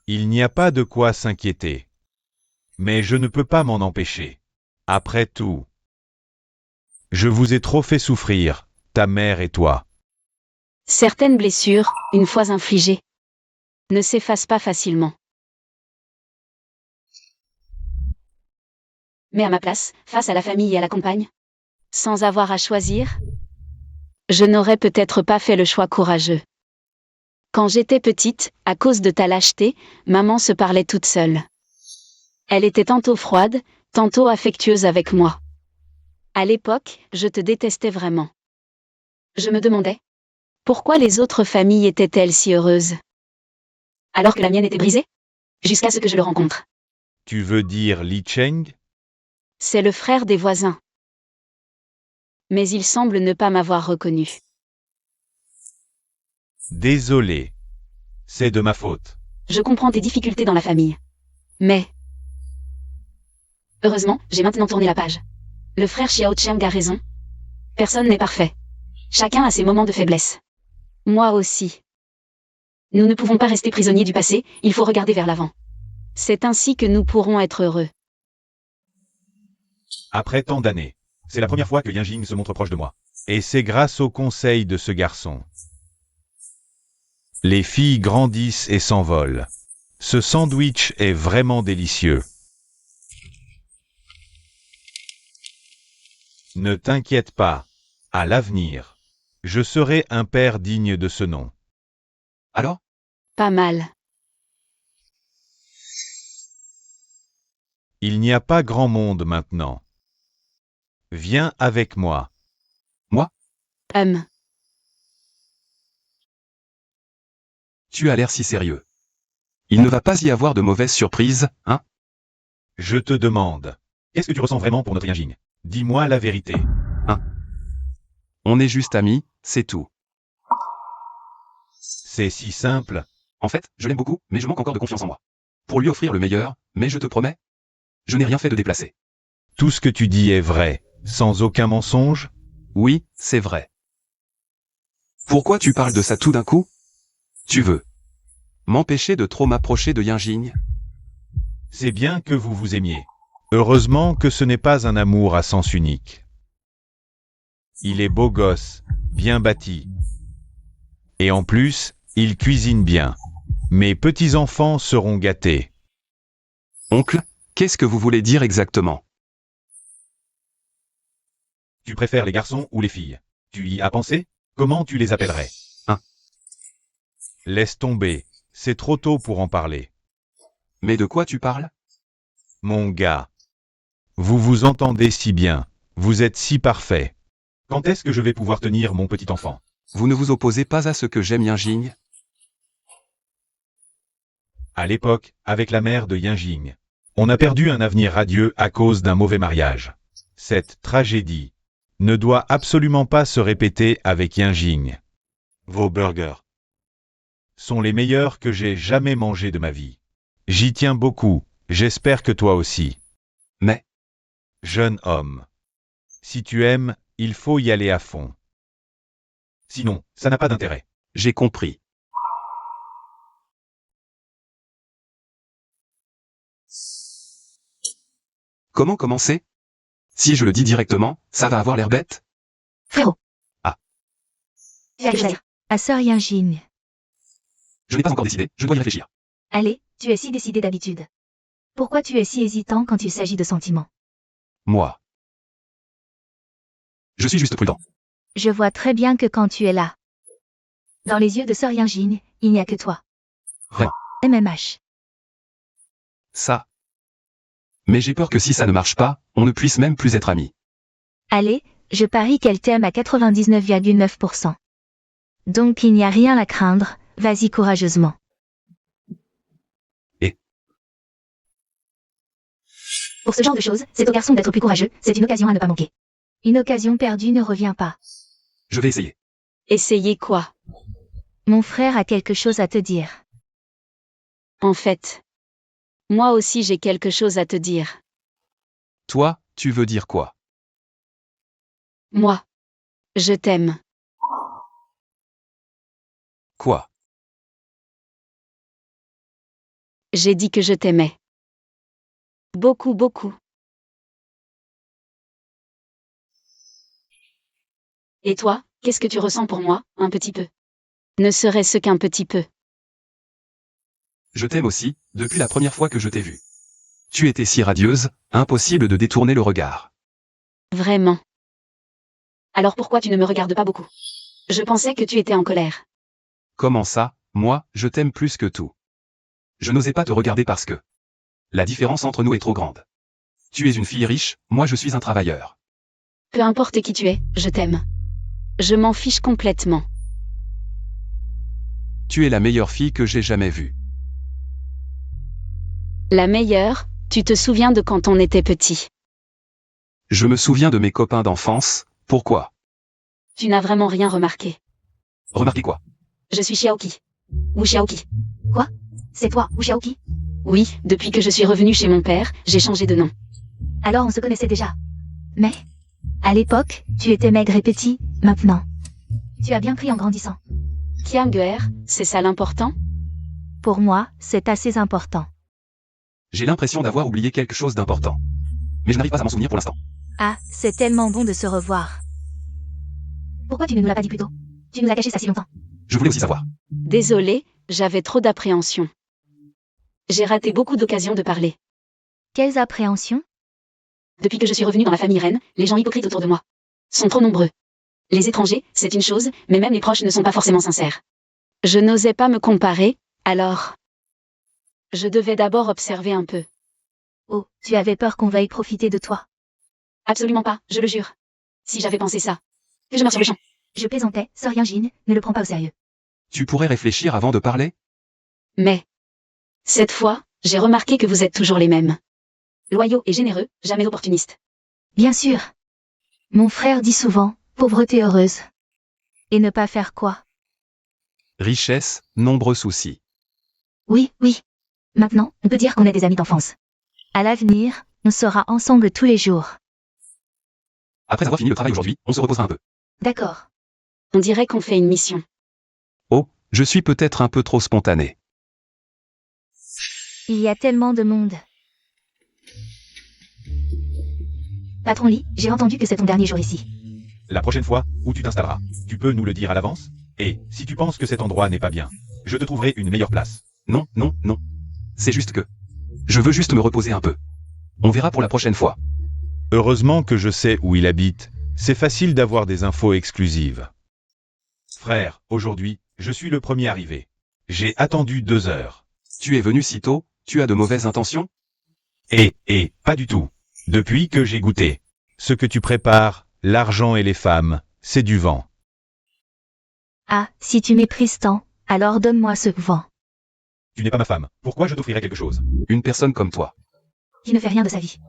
Il n'y a pas de quoi s'inquiéter. Mais je ne peux pas m'en empêcher. Après tout. Je vous ai trop fait souffrir, ta mère et toi.
Certaines blessures, une fois infligées, ne s'effacent pas facilement. Mais à ma place, face à la famille et à la compagne, sans avoir à choisir, je n'aurais peut-être pas fait le choix courageux. Quand j'étais petite, à cause de ta lâcheté, maman se parlait toute seule. Elle était tantôt froide, tantôt affectueuse avec moi. À l'époque, je te détestais vraiment. Je me demandais, pourquoi les autres familles étaient-elles si heureuses? Alors que la mienne était brisée? Jusqu'à ce que je le rencontre.
Tu veux dire Li Cheng?
C'est le frère des voisins. Mais il semble ne pas m'avoir reconnu.
Désolé. C'est de ma faute.
Je comprends tes difficultés dans la famille. Mais... heureusement, j'ai maintenant tourné la page. Le frère Xiao Cheng a raison. Personne n'est parfait. Chacun a ses moments de faiblesse. Moi aussi. Nous ne pouvons pas rester prisonniers du passé, il faut regarder vers l'avant. C'est ainsi que nous pourrons être heureux.
Après tant d'années. C'est la première fois que Yinjing se montre proche de moi. Et c'est grâce au conseil de ce garçon. Les filles grandissent et s'envolent. Ce sandwich est vraiment délicieux. Ne t'inquiète pas. À l'avenir, je serai un père digne de ce nom.
Alors?
Pas mal.
Il n'y a pas grand monde maintenant. Viens avec moi.
Tu as l'air si sérieux. Il ne va pas y avoir de mauvaises surprises, hein?
Je te demande. Qu'est-ce que tu ressens vraiment pour notre Yinjing? Dis-moi la vérité.
On est juste amis, c'est tout.
C'est si simple.
En fait, je l'aime beaucoup, mais je manque encore de confiance en moi. Pour lui offrir le meilleur, mais je te promets, je n'ai rien fait de déplacé.
Tout ce que tu dis est vrai, sans aucun mensonge?
Oui, c'est vrai. Pourquoi tu parles de ça tout d'un coup? Tu veux m'empêcher de trop m'approcher de Yinjing?
C'est bien que vous vous aimiez. Heureusement que ce n'est pas un amour à sens unique. Il est beau gosse, bien bâti. Et en plus, il cuisine bien. Mes petits-enfants seront gâtés.
Oncle, qu'est-ce que vous voulez dire exactement?
Tu préfères les garçons ou les filles? Tu y as pensé? Comment tu les appellerais? Laisse tomber, c'est trop tôt pour en parler.
Mais de quoi tu parles?
Mon gars. Vous vous entendez si bien, vous êtes si parfait. Quand est-ce que je vais pouvoir tenir mon petit enfant?
Vous ne vous opposez pas à ce que j'aime Yinjing?
À l'époque, avec la mère de Yinjing, on a perdu un avenir radieux à cause d'un mauvais mariage. Cette tragédie ne doit absolument pas se répéter avec Yinjing. Vos burgers sont les meilleurs que j'ai jamais mangés de ma vie. J'y tiens beaucoup, j'espère que toi aussi.
Mais,
Jeune homme, si tu aimes, il faut y aller à fond. Sinon, ça n'a pas d'intérêt.
j'ai compris. Comment commencer? Si je le dis directement, ça va avoir l'air bête?
Frérot.
Ah.
Tu as quelque chose à dire à sœur Yinjing.
Je n'ai pas encore décidé, je dois y réfléchir.
Allez, tu es si décidé d'habitude. Pourquoi tu es si hésitant quand il s'agit de sentiments?
Moi. Je suis juste prudent.
Je vois très bien que quand tu es là, dans les yeux de sœur Yinjing, il n'y a que toi.
Vraiment.
MMH.
Ça. Mais j'ai peur que si ça ne marche pas, on ne puisse même plus être amis.
Allez, je parie qu'elle t'aime à 99,9%. Donc il n'y a rien à craindre, vas-y courageusement.
Et
pour ce genre de choses, c'est au garçon d'être plus courageux, c'est une occasion à ne pas manquer. Une occasion perdue ne revient pas.
Je vais essayer.
Essayez quoi?
Mon frère a quelque chose à te dire.
En fait, moi aussi j'ai quelque chose à te dire.
Toi, tu veux dire quoi?
Moi, je t'aime.
Quoi?
J'ai dit que je t'aimais. Beaucoup, beaucoup. Et toi, qu'est-ce que tu ressens pour moi, un petit peu? Ne serait-ce qu'un petit peu.
Je t'aime aussi, depuis la première fois que je t'ai vue. Tu étais si radieuse, impossible de détourner le regard.
Vraiment. Alors pourquoi tu ne me regardes pas beaucoup? Je pensais que tu étais en colère.
Comment ça, moi, je t'aime plus que tout. Je n'osais pas te regarder parce que la différence entre nous est trop grande. Tu es une fille riche, moi je suis un travailleur.
Peu importe qui tu es, je t'aime. Je m'en fiche complètement.
Tu es la meilleure fille que j'ai jamais vue.
La meilleure, tu te souviens de quand on était petit.
Je me souviens de mes copains d'enfance, pourquoi?
Tu n'as vraiment rien remarqué.
Remarquez quoi?
Je suis Xiaoqi. Ou Xiaoqi.
Quoi? C'est toi, ou Xiaoqi?
Oui, depuis que je suis revenue chez mon père, j'ai changé de nom.
Alors on se connaissait déjà. Mais, à l'époque, tu étais maigre et petit, maintenant. Tu as bien pris en grandissant.
Kianguer, c'est ça l'important?
Pour moi, c'est assez important.
J'ai l'impression d'avoir oublié quelque chose d'important. Mais je n'arrive pas à m'en souvenir pour l'instant.
Ah, c'est tellement bon de se revoir. Pourquoi tu ne nous l'as pas dit plus tôt? Tu nous as caché ça si longtemps.
Je voulais aussi savoir.
Désolée, j'avais trop d'appréhension. J'ai raté beaucoup d'occasions de parler.
Quelles appréhensions?
Depuis que je suis revenue dans la famille reine, les gens hypocrites autour de moi sont trop nombreux. Les étrangers, c'est une chose, mais même les proches ne sont pas forcément sincères. Je n'osais pas me comparer, alors je devais d'abord observer un peu.
Oh, tu avais peur qu'on veuille profiter de toi.
Absolument pas, je le jure. Si j'avais pensé ça, que je meurs sur le champ.
Je plaisantais, sœur Yinjing, ne le prends pas au sérieux.
Tu pourrais réfléchir avant de parler?
Mais cette fois, j'ai remarqué que vous êtes toujours les mêmes. Loyaux et généreux, jamais opportunistes.
Bien sûr. Mon frère dit souvent, pauvreté heureuse. Et ne pas faire quoi?
Richesse, nombreux soucis.
Oui, oui. Maintenant, on peut dire qu'on est des amis d'enfance. À l'avenir, on sera ensemble tous les jours.
Après avoir fini le travail aujourd'hui, on se reposera un peu.
D'accord.
On dirait qu'on fait une mission.
Oh, je suis peut-être un peu trop spontané.
Il y a tellement de monde. Patron Lee, j'ai entendu que c'est ton dernier jour ici.
La prochaine fois, où tu t'installeras, tu peux nous le dire à l'avance? Et, si tu penses que cet endroit n'est pas bien, je te trouverai une meilleure place.
Non, non, non. C'est juste que je veux juste me reposer un peu. On verra pour la prochaine fois.
Heureusement que je sais où il habite, c'est facile d'avoir des infos exclusives. Frère, aujourd'hui, je suis le premier arrivé. J'ai attendu 2 heures.
Tu es venu si tôt, tu as de mauvaises intentions?
Pas du tout. Depuis que j'ai goûté. Ce que tu prépares, l'argent et les femmes, c'est du vent.
Ah, si tu méprises tant, alors donne-moi ce vent.
Tu n'es pas ma femme. Pourquoi je t'offrirais quelque chose?
Une personne comme toi.
Qui ne fait rien de sa vie.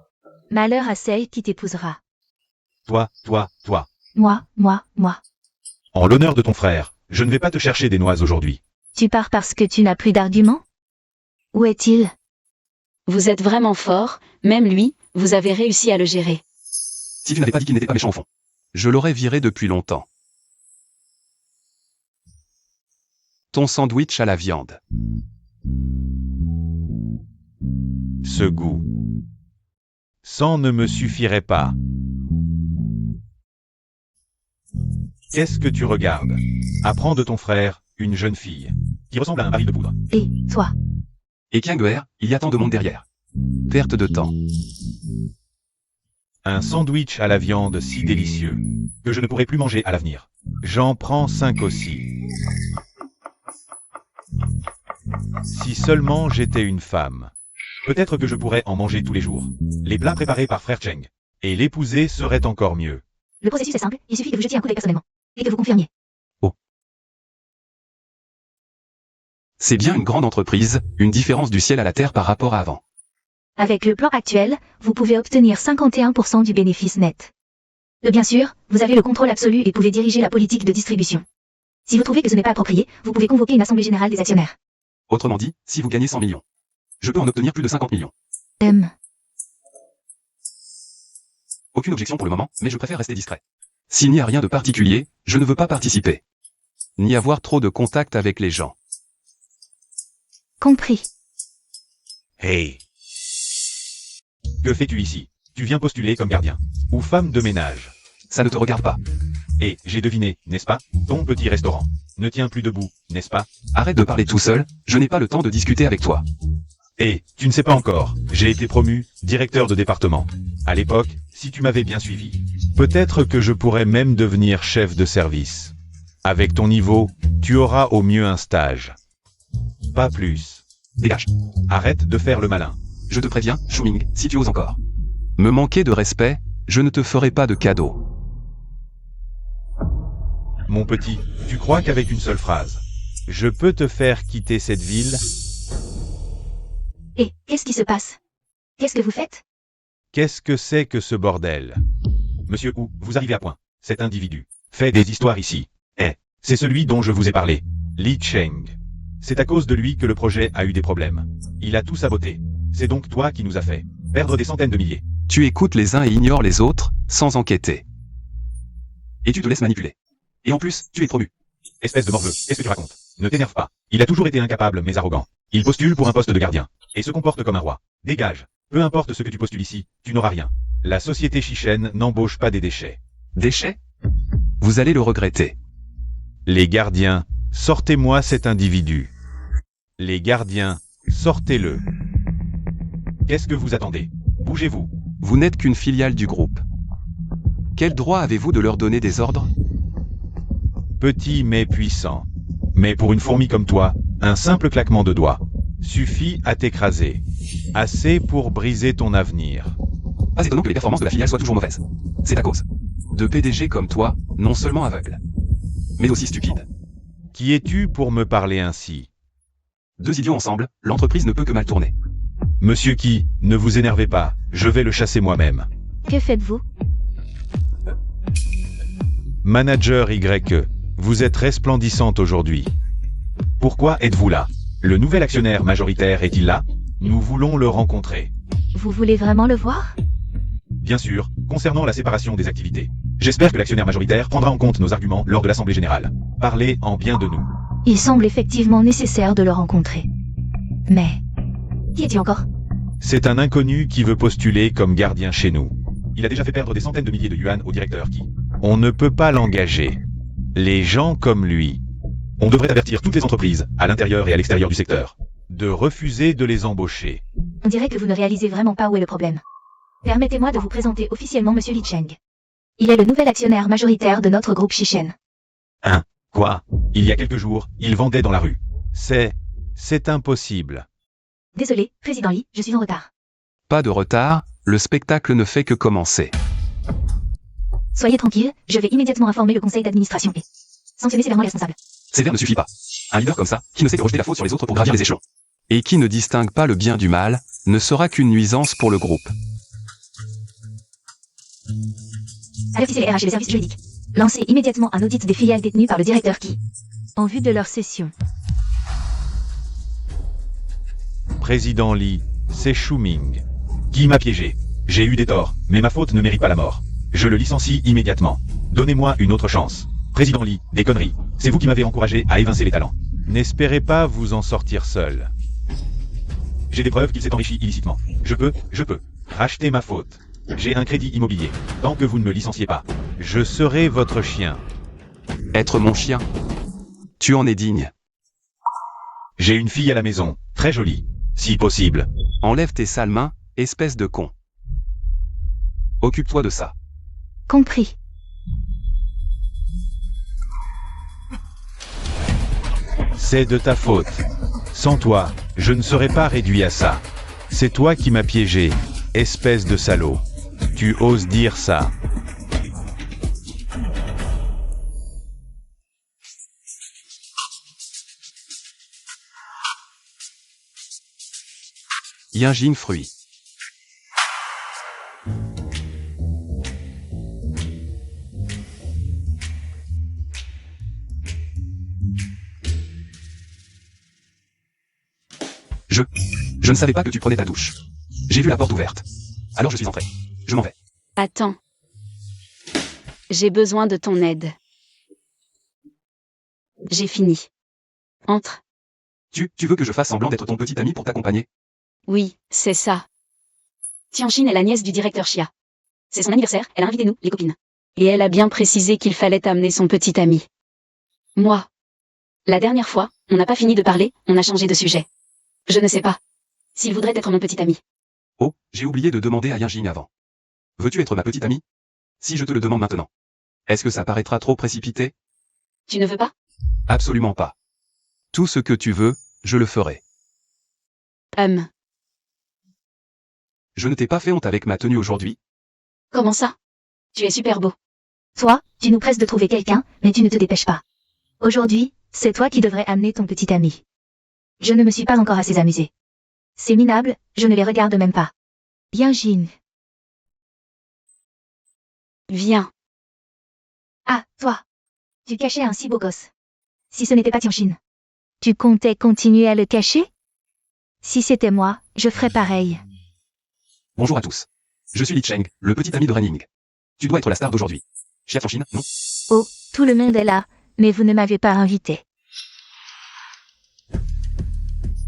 Malheur à celle qui t'épousera.
Toi.
Moi.
En l'honneur de ton frère, je ne vais pas te chercher des noix aujourd'hui.
Tu pars parce que tu n'as plus d'arguments? Où est-il?
Vous êtes vraiment fort, même lui, vous avez réussi à le gérer.
Si tu n'avais pas dit qu'il n'était pas méchant au fond. Je l'aurais viré depuis longtemps. Ton sandwich à la viande.
Ce goût. Sans ne me suffirait pas. Qu'est-ce que tu regardes? Apprends de ton frère, une jeune fille, qui ressemble à un baril de poudre.
Et toi?
Et Kienguer, il y a tant de monde derrière. Perte de temps.
Un sandwich à la viande si délicieux, que je ne pourrai plus manger à l'avenir. J'en prends 5 aussi. Si seulement j'étais une femme. Peut-être que je pourrais en manger tous les jours. Les plats préparés par frère Cheng. Et l'épouser serait encore mieux.
Le processus est simple, il suffit que vous jetiez un coup d'œil personnellement. Et que vous confirmiez.
C'est bien une grande entreprise, une différence du ciel à la terre par rapport à avant.
Avec le plan actuel, vous pouvez obtenir 51% du bénéfice net. Bien sûr, vous avez le contrôle absolu et pouvez diriger la politique de distribution. Si vous trouvez que ce n'est pas approprié, vous pouvez convoquer une assemblée générale des actionnaires.
Autrement dit, si vous gagnez 100 millions. Je peux en obtenir plus de 50 millions. Aucune objection pour le moment, mais je préfère rester discret. S'il n'y a rien de particulier, je ne veux pas participer. Ni avoir trop de contact avec les gens.
Compris.
Hey. Que fais-tu ici? Tu viens postuler comme gardien. Ou femme de ménage.
Ça ne te regarde pas.
Et, j'ai deviné, n'est-ce pas? Ton petit restaurant ne tient plus debout, n'est-ce pas?
Arrête de parler tout seul, je n'ai pas le temps de discuter avec toi.
Et, tu ne sais pas encore, j'ai été promu directeur de département. À l'époque, si tu m'avais bien suivi. Peut-être que je pourrais même devenir chef de service. Avec ton niveau, tu auras au mieux un stage. Pas plus.
Dégage.
Arrête de faire le malin.
Je te préviens, Shuming, si tu oses encore. Me manquer de respect, je ne te ferai pas de cadeau.
Mon petit, tu crois qu'avec une seule phrase, je peux te faire quitter cette ville?
Et, qu'est-ce qui se passe? Qu'est-ce que vous faites?
Qu'est-ce que c'est que ce bordel? Monsieur Hu, vous arrivez à point. Cet individu fait des histoires ici. C'est celui dont je vous ai parlé. Li Cheng. C'est à cause de lui que le projet a eu des problèmes. Il a tout saboté. C'est donc toi qui nous as fait perdre des centaines de milliers.
Tu écoutes les uns et ignores les autres, sans enquêter. Et tu te laisses manipuler. Et en plus, tu es promu.
Espèce de morveux, qu'est-ce que tu racontes? Ne t'énerve pas. Il a toujours été incapable mais arrogant. Il postule pour un poste de gardien. Et se comporte comme un roi. Dégage. Peu importe ce que tu postules ici, tu n'auras rien. La société chichenne n'embauche pas des déchets.
Déchets? Vous allez le regretter.
Les gardiens, sortez-moi cet individu. Les gardiens, sortez-le. Qu'est-ce que vous attendez? Bougez-vous.
Vous n'êtes qu'une filiale du groupe. Quel droit avez-vous de leur donner des ordres?
Petit mais puissant. Mais pour une fourmi comme toi, un simple claquement de doigts suffit à t'écraser. Assez pour briser ton avenir.
Pas étonnant que les performances de la filiale soient toujours mauvaises. C'est à cause de PDG comme toi, non seulement aveugles, mais aussi stupides.
Qui es-tu pour me parler ainsi?
Deux idiots ensemble, l'entreprise ne peut que mal tourner.
Monsieur Qui, ne vous énervez pas, je vais le chasser moi-même.
Que faites-vous?
Manager YE, vous êtes resplendissante aujourd'hui. Pourquoi êtes-vous là? Le nouvel actionnaire majoritaire est-il là? Nous voulons le rencontrer.
Vous voulez vraiment le voir?
Bien sûr, concernant la séparation des activités. J'espère que l'actionnaire majoritaire prendra en compte nos arguments lors de l'Assemblée Générale. Parlez en bien de nous.
Il semble effectivement nécessaire de le rencontrer. Mais... qui est-il encore?
C'est un inconnu qui veut postuler comme gardien chez nous. Il a déjà fait perdre des centaines de milliers de yuan au directeur Qui. On ne peut pas l'engager. Les gens comme lui. On devrait avertir toutes les entreprises, à l'intérieur et à l'extérieur du secteur, de refuser de les embaucher.
On dirait que vous ne réalisez vraiment pas où est le problème. Permettez-moi de vous présenter officiellement Monsieur Li Cheng. Il est le nouvel actionnaire majoritaire de notre groupe Chichen.
Quoi? Il y a quelques jours, il vendait dans la rue. C'est impossible.
Désolé, Président Lee, je suis en retard.
Pas de retard, le spectacle ne fait que commencer.
Soyez tranquille, je vais immédiatement informer le conseil d'administration et sanctionner sévèrement les responsables.
Sévère ne suffit pas. Un leader comme ça, qui ne sait que rejeter la faute sur les autres pour gravir les échelons, et qui ne distingue pas le bien du mal, ne sera qu'une nuisance pour le groupe.
Avertissez les RH et les services juridiques. Lancez immédiatement un audit des filiales détenues par le directeur qui, en vue de leur cession.
Président Lee, c'est Shuming. Qui m'a piégé? J'ai eu des torts, mais ma faute ne mérite pas la mort. Je le licencie immédiatement. Donnez-moi une autre chance. Président Lee, des conneries. C'est vous qui m'avez encouragé à évincer les talents. N'espérez pas vous en sortir seul. J'ai des preuves qu'il s'est enrichi illicitement. Je peux racheter ma faute. J'ai un crédit immobilier. Tant que vous ne me licenciez pas, je serai votre chien.
Être mon chien. Tu en es digne.
J'ai une fille à la maison, très jolie, si possible.
Enlève tes sales mains, espèce de con. Occupe-toi de ça.
Compris.
C'est de ta faute. Sans toi, je ne serais pas réduit à ça. C'est toi qui m'as piégé, espèce de salaud. Tu oses dire ça?
Yinjin fruit. Je ne savais pas que tu prenais ta douche. J'ai vu la porte ouverte. Alors je suis entré. Je m'en vais.
Attends. J'ai besoin de ton aide. J'ai fini. Entre.
Tu veux que je fasse semblant d'être ton petit ami pour t'accompagner?
Oui, c'est ça. Tianjin est la nièce du directeur Xia. C'est son anniversaire, elle a invité nous, les copines. Et elle a bien précisé qu'il fallait amener son petit ami. Moi. La dernière fois, on n'a pas fini de parler, on a changé de sujet. Je ne sais pas. S'il voudrait être mon petit ami.
Oh, j'ai oublié de demander à Yinjin avant. Veux-tu être ma petite amie? Si je te le demande maintenant. Est-ce que ça paraîtra trop précipité?
Tu ne veux pas?
Absolument pas. Tout ce que tu veux, je le ferai. Je ne t'ai pas fait honte avec ma tenue aujourd'hui?
Comment ça? Tu es super beau.
Toi, tu nous presses de trouver quelqu'un, mais tu ne te dépêches pas. Aujourd'hui, c'est toi qui devrais amener ton petit ami. Je ne me suis pas encore assez amusée. C'est minable, je ne les regarde même pas. Yinjin.
Viens.
Ah, toi. Tu cachais un si beau gosse. Si ce n'était pas Tianjin. Tu comptais continuer à le cacher? Si c'était moi, je ferais pareil.
Bonjour à tous. Je suis Li Cheng, le petit ami de Renning. Tu dois être la star d'aujourd'hui. Xia Tianjin, non?
Oh, tout le monde est là, mais vous ne m'avez pas invité.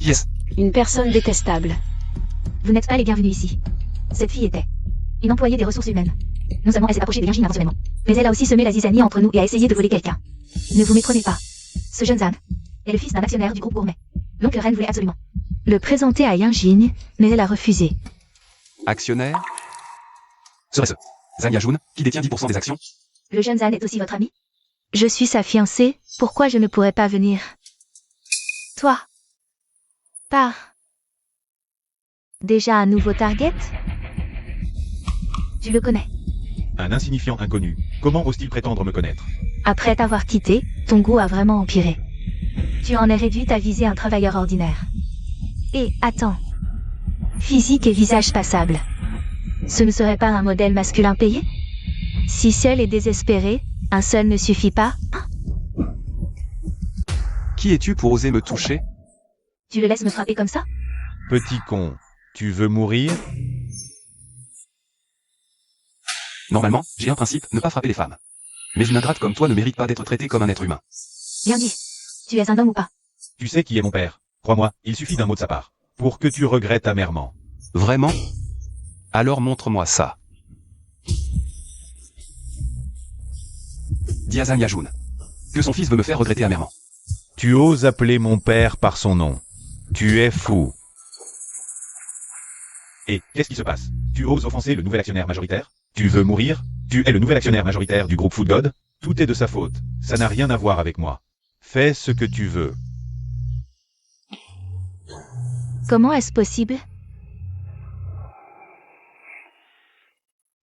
Yes.
Une personne détestable.
Vous n'êtes pas les bienvenus ici. Cette fille était une employée des ressources humaines. Non seulement elle s'est approchée de Yinjin avant mais elle a aussi semé la zizanie entre nous et a essayé de voler quelqu'un. Ne vous méprenez pas. Ce jeune Zan est le fils d'un actionnaire du groupe Gourmet. Donc le reine voulait absolument le présenter à Yinjin, mais elle a refusé.
Actionnaire? Serait-ce Zhang Yajun, qui détient 10% des actions?
Le jeune Zan est aussi votre ami? Je suis sa fiancée, pourquoi je ne pourrais pas venir? Toi. Pas. Déjà un nouveau target? Tu le connais.
Un insignifiant inconnu. Comment ose-t-il prétendre me connaître?
Après t'avoir quitté, ton goût a vraiment empiré. Tu en es réduite à viser un travailleur ordinaire. Et, attends. Physique et visage passable. Ce ne serait pas un modèle masculin payé? Si seul et désespéré, un seul ne suffit pas?
Qui es-tu pour oser me toucher?
Tu le laisses me frapper comme ça?
Petit con, tu veux mourir?
Normalement, j'ai un principe, ne pas frapper les femmes. Mais une ingrate comme toi ne mérite pas d'être traitée comme un être humain.
Bien dit. Tu es un homme ou pas?
Tu sais qui est mon père. Crois-moi, il suffit d'un mot de sa part. Pour que tu regrettes amèrement.
Vraiment? Alors montre-moi ça. Dis à Zhang Yajun que son fils veut me faire regretter amèrement.
Tu oses appeler mon père par son nom. Tu es fou. Et qu'est-ce qui se passe? Tu oses offenser le nouvel actionnaire majoritaire? Tu veux mourir? Tu es le nouvel actionnaire majoritaire du groupe Food God? Tout est de sa faute. Ça n'a rien à voir avec moi. Fais ce que tu veux.
Comment est-ce possible?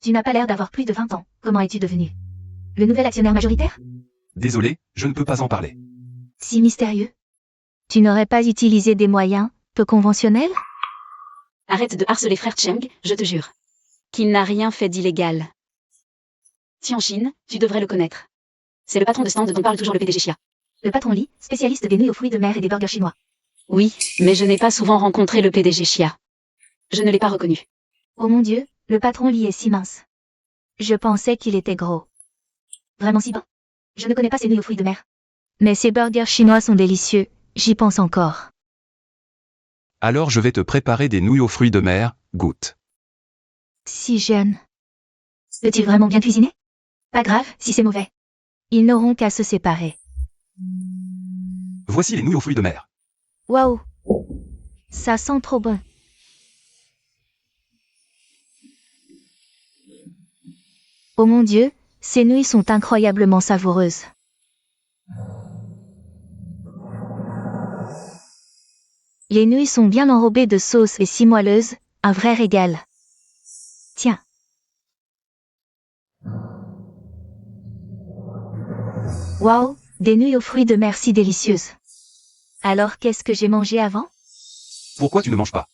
Tu n'as pas l'air d'avoir plus de 20 ans. Comment es-tu devenu le nouvel actionnaire majoritaire?
Désolé, je ne peux pas en parler.
Si mystérieux. Tu n'aurais pas utilisé des moyens peu conventionnels?
Arrête de harceler frère Cheng, je te jure. Qu'il n'a rien fait d'illégal. Tianjin, tu devrais le connaître. C'est le patron de stand dont parle toujours le PDG Xia.
Le patron Li, spécialiste des nouilles aux fruits de mer et des burgers chinois.
Oui, mais je n'ai pas souvent rencontré le PDG Xia. Je ne l'ai pas reconnu.
Oh mon Dieu, le patron Li est si mince. Je pensais qu'il était gros. Vraiment si bon? Je ne connais pas ces nouilles aux fruits de mer. Mais ces burgers chinois sont délicieux, j'y pense encore.
Alors je vais te préparer des nouilles aux fruits de mer, goûte.
Si jeune. Peux-tu vraiment bien cuisiner? Pas grave, si c'est mauvais. Ils n'auront qu'à se séparer.
Voici les nouilles aux fruits de mer.
Waouh! Ça sent trop bon. Oh mon Dieu, ces nouilles sont incroyablement savoureuses. Les nouilles sont bien enrobées de sauce et si moelleuses, un vrai régal. Tiens. Waouh, des nouilles aux fruits de mer si délicieuses. Alors qu'est-ce que j'ai mangé avant?
Pourquoi tu ne manges pas?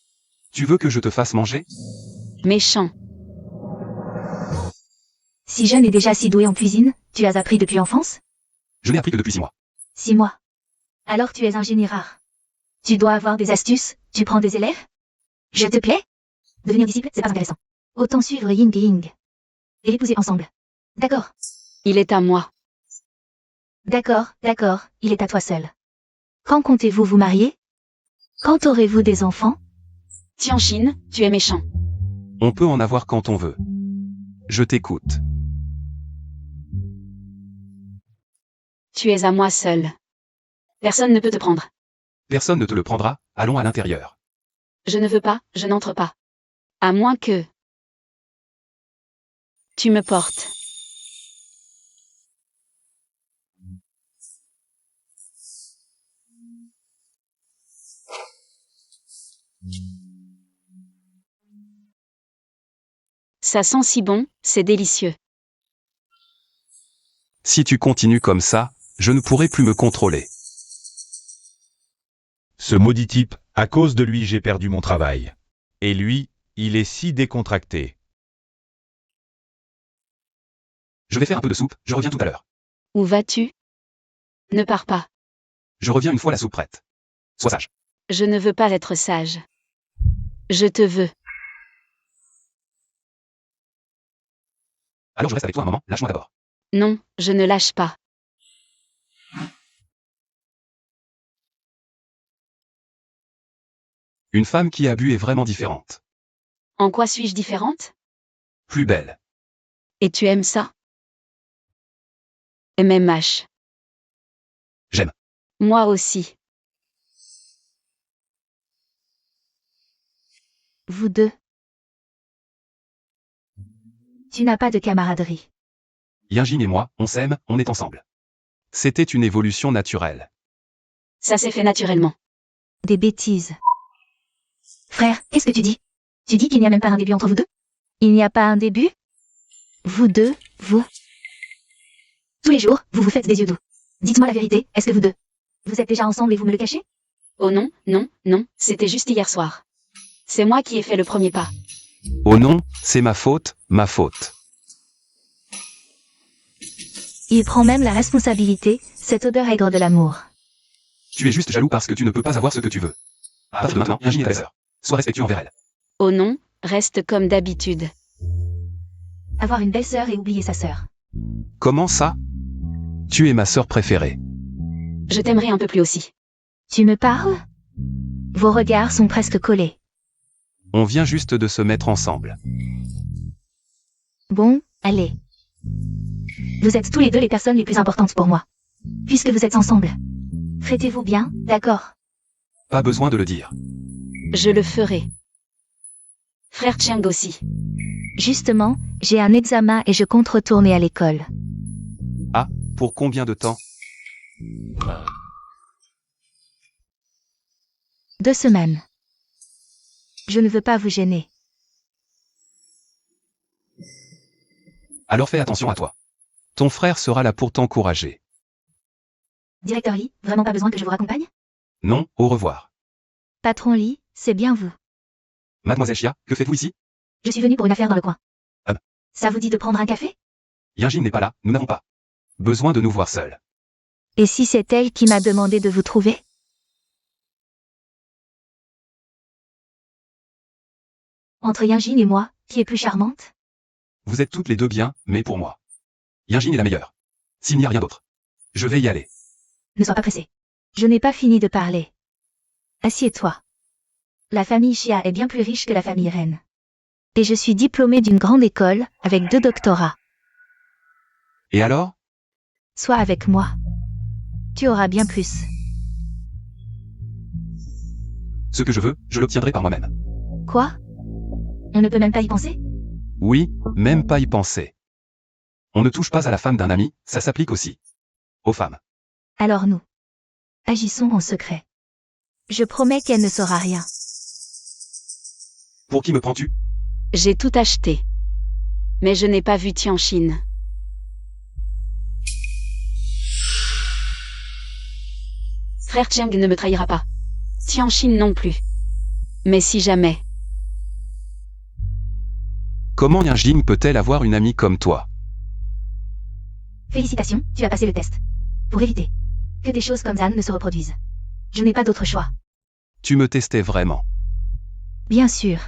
Tu veux que je te fasse manger?
Méchant.
Si jeune et déjà si doué en cuisine, tu as appris depuis l'enfance?
Je n'ai appris que depuis 6 mois.
6 mois. Alors tu es un génie rare. Tu dois avoir des astuces, tu prends des élèves? Je te plais? Devenir disciple, c'est pas intéressant. Autant suivre Ying et Ying. Et l'épouser ensemble. D'accord.
Il est à moi.
D'accord, il est à toi seul. Quand comptez-vous vous marier? Quand aurez-vous des enfants?
Tianjin, tu es méchant.
On peut en avoir quand on veut. Je t'écoute.
Tu es à moi seul. Personne ne peut te prendre.
Personne ne te le prendra, allons à l'intérieur.
Je ne veux pas, je n'entre pas. À moins que... Tu me portes. Ça sent si bon, c'est délicieux.
Si tu continues comme ça, je ne pourrai plus me contrôler.
Ce maudit type, à cause de lui j'ai perdu mon travail. Et lui, il est si décontracté.
Je vais faire un peu de soupe, je reviens tout à l'heure.
Où vas-tu? Ne pars pas.
Je reviens une fois la soupe prête. Sois sage.
Je ne veux pas être sage. Je te veux.
Alors je reste avec toi un moment, lâche-moi d'abord.
Non, je ne lâche pas.
Une femme qui a bu est vraiment différente.
En quoi suis-je différente?
Plus belle.
Et tu aimes ça? MMH.
J'aime.
Moi aussi.
Vous deux. Tu n'as pas de camaraderie.
Yinjin et moi, on s'aime, on est ensemble. C'était une évolution naturelle.
Ça s'est fait naturellement.
Des bêtises. Frère, qu'est-ce que tu dis? Tu dis qu'il n'y a même pas un début entre vous deux? Il n'y a pas un début? Vous deux, vous. Tous les jours, vous vous faites des yeux doux. Dites-moi la vérité, est-ce que vous deux, vous êtes déjà ensemble et vous me le cachez?
Oh non, non, non, c'était juste hier soir. C'est moi qui ai fait le premier pas.
Oh non, c'est ma faute, ma faute.
Il prend même la responsabilité, cette odeur aigre de l'amour.
Tu es juste jaloux parce que tu ne peux pas avoir ce que tu veux. À partir de maintenant, Yinjin est ta sœur. Sois respectueux envers elle.
Oh non, reste comme d'habitude.
Avoir une belle sœur et oublier sa sœur.
Comment ça? Tu es ma sœur préférée.
Je t'aimerai un peu plus aussi.
Tu me parles? Vos regards sont presque collés.
On vient juste de se mettre ensemble.
Bon, allez. Vous êtes tous les deux les personnes les plus importantes pour moi. Puisque vous êtes ensemble. Traitez-vous bien, d'accord?
Pas besoin de le dire.
Je le ferai. Frère Chiang aussi.
Justement, j'ai un examen et je compte retourner à l'école.
Ah, pour combien de temps?
2 semaines. Je ne veux pas vous gêner.
Alors fais attention à toi. Ton frère sera là pour t'encourager.
Directeur Lee, vraiment pas besoin que je vous raccompagne?
Non, au revoir.
Patron Lee, c'est bien vous.
Mademoiselle Chia, que faites-vous ici?
Je suis venu pour une affaire dans le coin.
Ah.
Ça vous dit de prendre un café?
Yinjin n'est pas là, nous n'avons pas besoin de nous voir seuls.
Et si c'est elle qui m'a demandé de vous trouver? Entre Yinjin et moi, qui est plus charmante?
Vous êtes toutes les deux bien, mais pour moi, Yinjin est la meilleure. S'il n'y a rien d'autre, je vais y aller.
Ne sois pas pressé. Je n'ai pas fini de parler. Assieds-toi. La famille Chia est bien plus riche que la famille Ren. Et je suis diplômée d'une grande école, avec 2 doctorats.
Et alors?
Sois avec moi. Tu auras bien plus.
Ce que je veux, je l'obtiendrai par moi-même.
Quoi? On ne peut même pas y penser?
Oui, même pas y penser. On ne touche pas à la femme d'un ami, ça s'applique aussi aux femmes.
Alors nous. Agissons en secret. Je promets qu'elle ne saura rien.
Pour qui me prends-tu?
J'ai tout acheté. Mais je n'ai pas vu Tianjin. Frère Chiang ne me trahira pas. Tianjin non plus. Mais si jamais.
Comment Yinjin peut-elle avoir une amie comme toi?
Félicitations, tu as passé le test. Pour éviter que des choses comme ça ne se reproduisent. Je n'ai pas d'autre choix.
Tu me testais vraiment.
Bien sûr.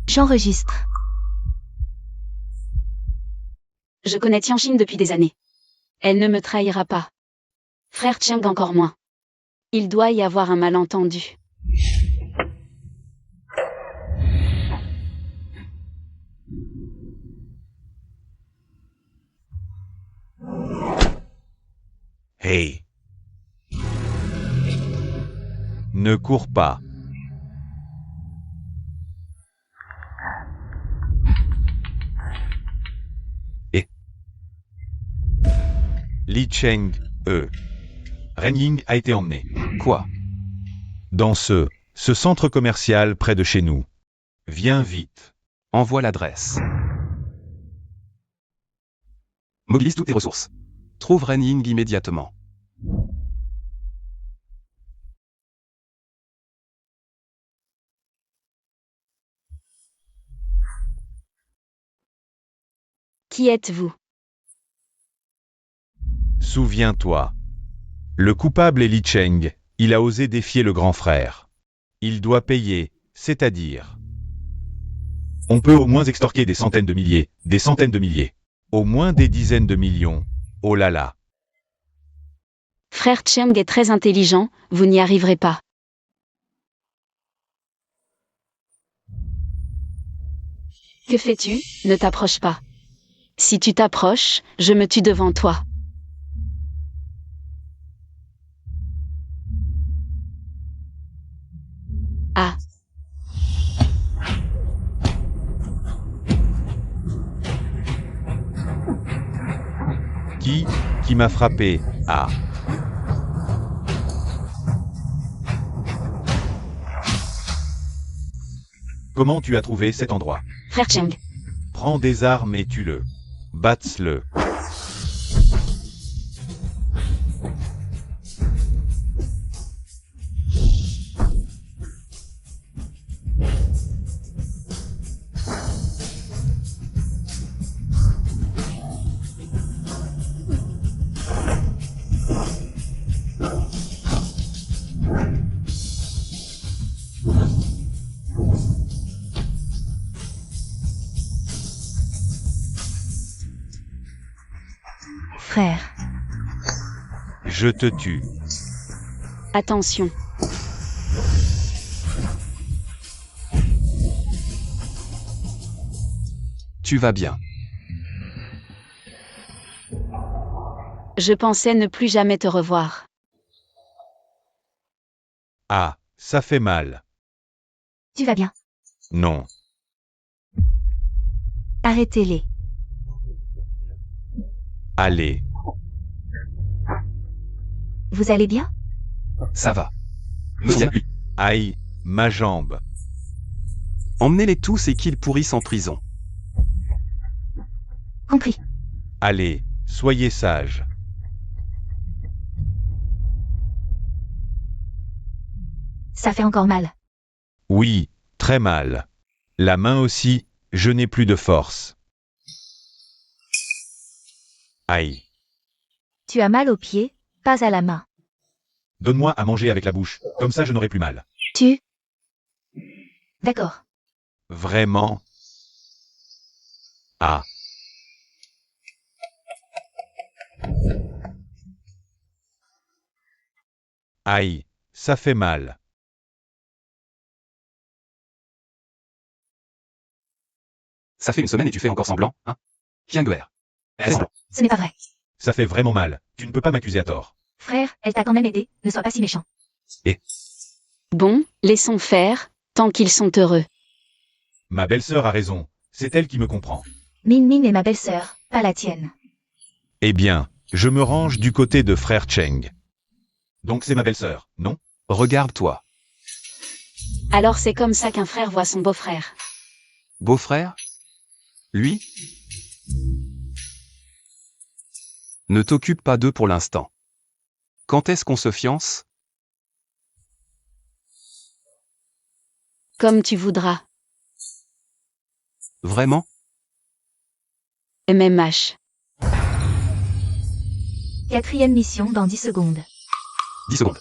J'enregistre.
Je connais Tianjin depuis des années. Elle ne me trahira pas. Frère Chiang encore moins. Il doit y avoir un malentendu.
Hey. Ne cours pas.
Et
Li Cheng, Ren Ying a été emmené.
quoi?
Dans ce centre commercial près de chez nous. Viens vite.
Envoie l'adresse. Mobilise toutes tes ressources. Trouve Ren Ying immédiatement.
Qui êtes-vous?
Souviens-toi. Le coupable est Li Cheng. Il a osé défier le grand frère. Il doit payer, c'est-à-dire. On peut au moins extorquer des centaines de milliers, des centaines de milliers. Au moins des dizaines de millions. Oh là là.
Frère Chiang est très intelligent, vous n'y arriverez pas. Que fais-tu? Ne t'approche pas. Si tu t'approches, je me tue devant toi. Ah.
Qui m'a frappé? Ah. Comment tu as trouvé cet endroit?
Frère Chiang.
Prends des armes et tue-le. Batte-le.
Frère.
Je te tue.
Attention.
Tu vas bien.
Je pensais ne plus jamais te revoir.
Ah, ça fait mal.
Tu vas bien.
Non.
Arrêtez-les.
Allez.
Vous allez bien?
Ça va. Me tiens, lui.
Aïe, Ma jambe.
Emmenez-les tous et qu'ils pourrissent en prison.
Compris.
Allez, soyez sages.
Ça fait encore mal.
Oui, très mal. La main aussi, je n'ai plus de force. Aïe.
Tu as mal aux pieds, pas à la main.
Donne-moi à manger avec la bouche, comme ça je n'aurai plus mal.
Tu... D'accord.
Vraiment? Ah. Aïe, ça fait mal.
Ça fait une semaine et tu fais encore semblant, hein? Kianguer. Semblant.
Ce n'est pas vrai.
Ça fait vraiment mal. Tu ne peux pas m'accuser à tort.
Frère, elle t'a quand même aidé, ne sois pas si méchant.
Bon, laissons faire, tant qu'ils sont heureux.
Ma belle-sœur a raison. C'est elle qui me comprend.
Min Min est ma belle-sœur, pas la tienne.
Eh bien, je me range du côté de frère Cheng. Donc c'est ma belle-sœur, non?
Regarde-toi.
Alors c'est comme ça qu'un frère voit son beau-frère.
Beau-frère? Lui? Ne t'occupe pas d'eux pour l'instant. Quand est-ce qu'on se fiance?
Comme tu voudras.
Vraiment?
MMH.
4e mission dans 10 secondes.
10 secondes.